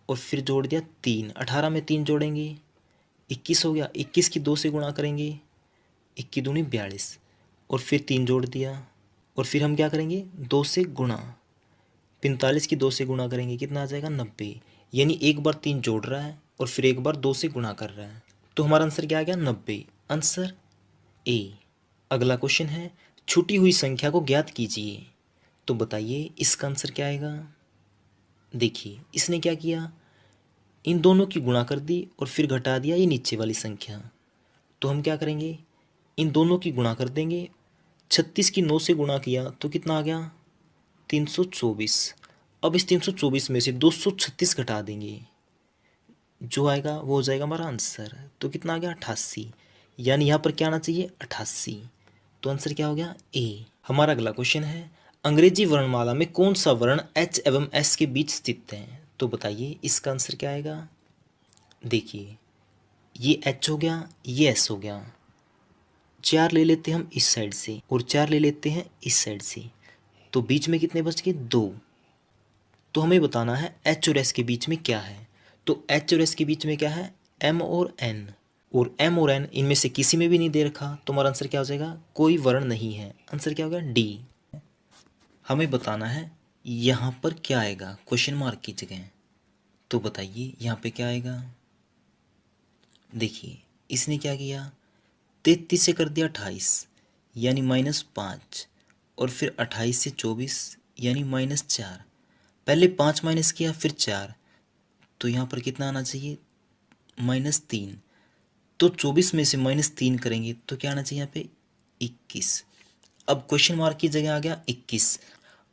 और फिर जोड़ दिया 3। 18 में 3 जोड़ेंगे 21 हो गया, 21 की 2 से गुणा करेंगे, 21 दूनी 42, और फिर 3 जोड़ दिया, और फिर हम क्या करेंगे 2 से गुणा, 45 की 2 से गुणा करेंगे कितना आ जाएगा, 90। यानी एक बार 3 जोड़ रहा है और फिर एक बार 2 से गुणा कर रहा है। तो हमारा आंसर क्या आ गया, 90। Answer A. अगला क्वेश्चन है, छूटी हुई संख्या को ज्ञात कीजिए। तो बताइए इसका आंसर क्या आएगा। देखिए इसने क्या किया, इन दोनों की गुणा कर दी और फिर घटा दिया ये नीचे वाली संख्या। तो हम क्या करेंगे, इन दोनों की गुणा कर देंगे। 36 की 9 से गुणा किया तो कितना आ गया, 324। अब इस 324 में से 236 घटा देंगे, जो आएगा वो हो जाएगा हमारा आंसर। तो कितना आ गया, 88। यानी यहाँ पर क्या आना चाहिए, 88। तो आंसर क्या हो गया, ए। हमारा अगला क्वेश्चन है, अंग्रेजी वर्णमाला में कौन सा वर्ण एच एवं एस के बीच स्थित है। तो बताइए इसका आंसर क्या आएगा। देखिए ये एच हो गया, ये एस हो गया। 4 ले लेते हैं हम इस साइड से और 4 ले लेते हैं इस साइड से, तो बीच में कितने बच गए, 2। तो हमें बताना है एच और एस के बीच में क्या है। तो एच और एस के बीच में क्या है, एम और एन। और एम और एन इनमें से किसी में भी नहीं दे रखा, तो हमारा आंसर क्या हो जाएगा, कोई वर्ण नहीं है। आंसर क्या होगा, डी। हमें बताना है यहाँ पर क्या आएगा क्वेश्चन मार्क की जगह। तो बताइए यहाँ पे क्या आएगा। देखिए इसने क्या किया, 33 से कर दिया 28 यानी -5, और फिर 28 से 24 यानी -4। पहले 5 माइनस किया फिर 4, तो यहाँ पर कितना आना चाहिए, -3। तो 24 में से -3 करेंगे तो क्या आना चाहिए यहाँ पे, 21। अब क्वेश्चन मार्क की जगह आ गया 21।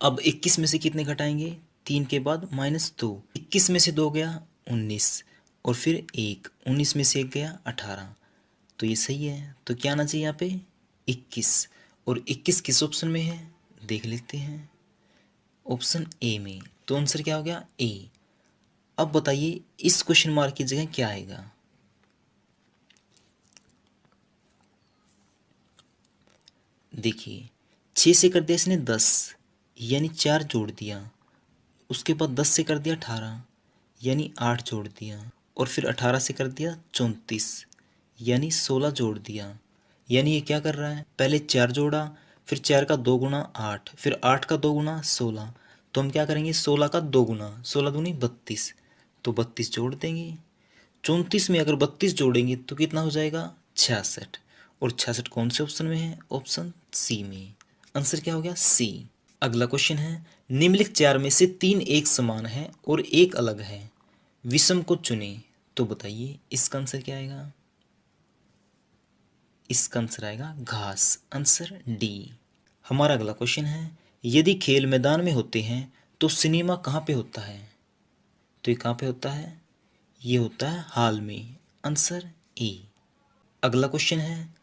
अब 21 में से कितने घटाएंगे, 3 के बाद -2। 21 में से 2 गया 19, और फिर 1, 19 में से 1 गया 18। तो ये सही है। तो क्या आना चाहिए यहाँ पे, 21। और 21 किस ऑप्शन में है, देख लेते हैं, ऑप्शन ए में। तो आंसर क्या हो गया, ए। अब बताइए इस क्वेश्चन मार्क की जगह क्या आएगा। देखिए 6 से कर दिया इसने 10 यानी 4 जोड़ दिया, उसके बाद 10 से कर दिया 18 यानी 8 जोड़ दिया, और फिर 18 से कर दिया 34 यानी 16 जोड़ दिया। यानी ये क्या कर रहा है, पहले 4 जोड़ा, फिर 4 का 2 गुना 8, फिर 8 का 2 गुना 16। तो हम क्या करेंगे, 16 का 2 गुना, 16 दूनी 32, तो 32 जोड़ देंगे। 34 में अगर 32 जोड़ेंगे तो कितना हो जाएगा, 66। और 66 कौन से ऑप्शन में है, ऑप्शन सी में। आंसर क्या हो गया, सी। अगला क्वेश्चन है, निम्नलिखित 4 में से 3 एक समान है और एक अलग है, विषम को चुने। तो बताइए इसका आंसर क्या आएगा। इसका आंसर आएगा घास, आंसर डी। हमारा अगला क्वेश्चन है, यदि खेल मैदान में होते हैं तो सिनेमा कहाँ पे होता है। तो ये कहाँ पे होता है, ये होता है हॉल में, आंसर ए। अगला क्वेश्चन है,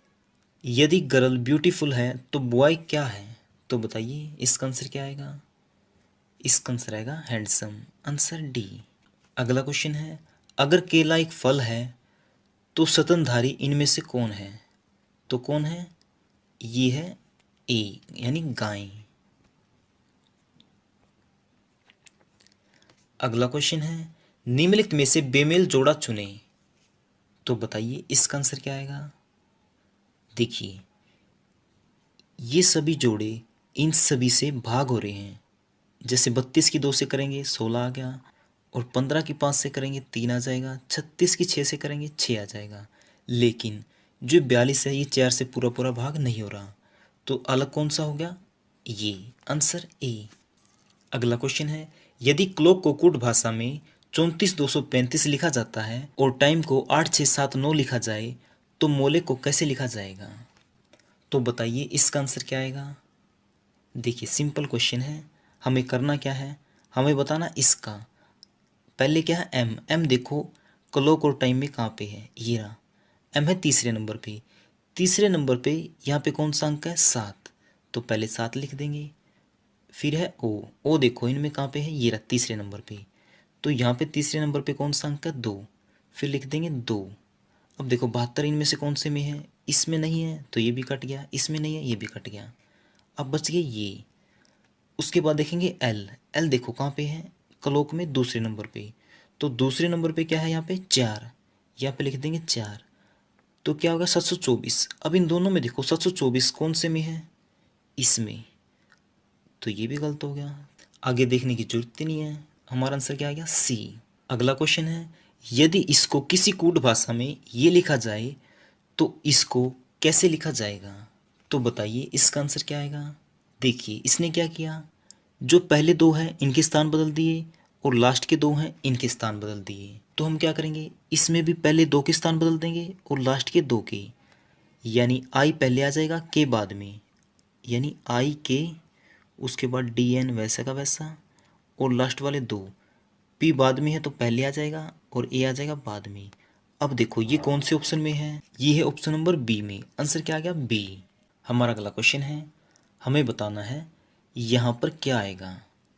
यदि गर्ल ब्यूटीफुल है तो बॉय क्या है। तो बताइए इसका आंसर क्या आएगा। इसका आंसर आएगा हैंडसम, आंसर डी। अगला क्वेश्चन है, अगर केला एक फल है तो स्तनधारी इनमें से कौन है। तो कौन है, ये है ए यानी गाय। अगला क्वेश्चन है, निम्नलिखित में से बेमेल जोड़ा चुने। तो बताइए इसका आंसर क्या आएगा। देखिए ये सभी जोड़े इन सभी से भाग हो रहे हैं। जैसे 32 की 2 से करेंगे 16 आ गया, और 15 की 5 से करेंगे 3 आ जाएगा, 36 की 6 से करेंगे 6 आ जाएगा। लेकिन जो 42 है ये 4 से पूरा पूरा भाग नहीं हो रहा, तो अलग कौन सा हो गया, ये, आंसर ए। अगला क्वेश्चन है, यदि क्लॉक को कूट भाषा में 34,235 लिखा जाता है और टाइम को 8679 लिखा जाए तो मोले को कैसे लिखा जाएगा। तो बताइए इसका आंसर क्या आएगा। देखिए सिंपल क्वेश्चन है, हमें करना क्या है, हमें बताना इसका। पहले क्या है, एम। एम देखो क्लॉक और टाइम में कहाँ पे है, ये रहा, एम है तीसरे नंबर पे। तीसरे नंबर पे यहाँ पे कौन सा अंक है, 7, तो पहले 7 लिख देंगे। फिर है ओ, ओ देखो इनमें कहाँ पे है, ये रहा तीसरे नंबर पे, तो यहाँ पे तीसरे नंबर पे कौन सा अंक है, 2, फिर लिख देंगे 2। अब देखो 72 इनमें से कौन से में है, इसमें नहीं है तो ये भी कट गया, इसमें नहीं है ये भी कट गया। अब बच गए ये। उसके बाद देखेंगे एल। एल देखो कहाँ पे है, क्लॉक में दूसरे नंबर पे, तो दूसरे नंबर पे क्या है यहाँ पे, 4, यहाँ पे लिख देंगे 4। तो क्या होगा, 724। अब इन दोनों में देखो 724 कौन से में है, इसमें, तो ये भी गलत हो गया। आगे देखने की जरूरत ही नहीं है, हमारा आंसर क्या आ गया, सी। अगला क्वेश्चन है, यदि इसको किसी कूट भाषा में ये लिखा जाए तो इसको कैसे लिखा जाएगा। तो बताइए इसका आंसर क्या आएगा। देखिए इसने क्या किया, जो पहले दो हैं इनके स्थान बदल दिए और लास्ट के दो हैं इनके स्थान बदल दिए। तो हम क्या करेंगे, इसमें भी पहले दो के स्थान बदल देंगे और लास्ट के दो के, यानी आई पहले आ जाएगा के बाद में, यानी आई के, उसके बाद डी एन वैसा का वैसा, और लास्ट वाले दो, पी बाद में है तो पहले आ जाएगा और ए आ जाएगा बाद में। अब देखो ये कौन से ऑप्शन में है, ये है ऑप्शन नंबर बी में। आंसर क्या आ गया, बी। हमारा अगला क्वेश्चन है, हमें बताना है यहाँ पर क्या आएगा।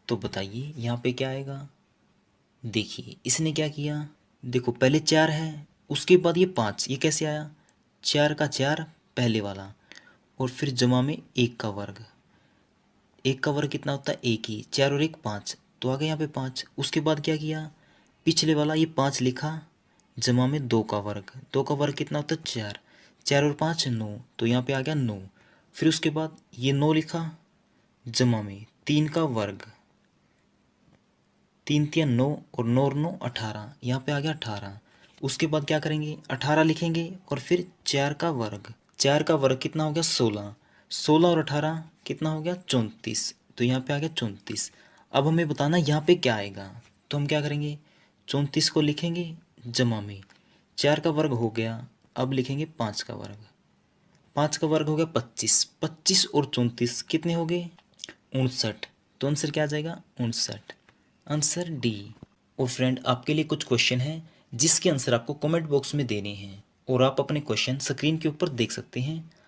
तो बताइए यहाँ पे क्या आएगा। देखिए इसने क्या किया, देखो पहले चार है, उसके बाद ये पाँच, ये कैसे आया, चार का चार पहले वाला, और फिर जमा में एक का वर्ग। एक का वर्ग कितना होता है, एक ही, चार और एक पाँच, तो आ गया यहाँ पे पाँच। उसके बाद क्या किया, पिछले वाला ये पाँच लिखा, जमा में दो का वर्ग, दो का वर्ग कितना होता है, चार, चार और पाँच नौ, तो यहाँ पे आ गया नौ। फिर उसके बाद ये नौ लिखा, जमा में तीन का वर्ग, तीन तिया नौ, और नौ और नौ 18, यहाँ पे आ गया 18। उसके बाद क्या करेंगे, 18 लिखेंगे और फिर चार का वर्ग, चार का वर्ग कितना हो गया 16, 16 और 18 कितना हो गया 34, तो यहाँ पे आ गया 34। अब हमें बताना यहाँ पे क्या आएगा। तो हम क्या करेंगे, 34 को लिखेंगे जमा में, चार का वर्ग हो गया, अब लिखेंगे पाँच का वर्ग, पाँच का वर्ग हो गया 25, 25 और 34 कितने हो गए 59। तो आंसर क्या आ जाएगा 59, आंसर डी। और फ्रेंड आपके लिए कुछ क्वेश्चन हैं जिसके आंसर आपको कमेंट बॉक्स में देने हैं, और आप अपने क्वेश्चन स्क्रीन के ऊपर देख सकते हैं।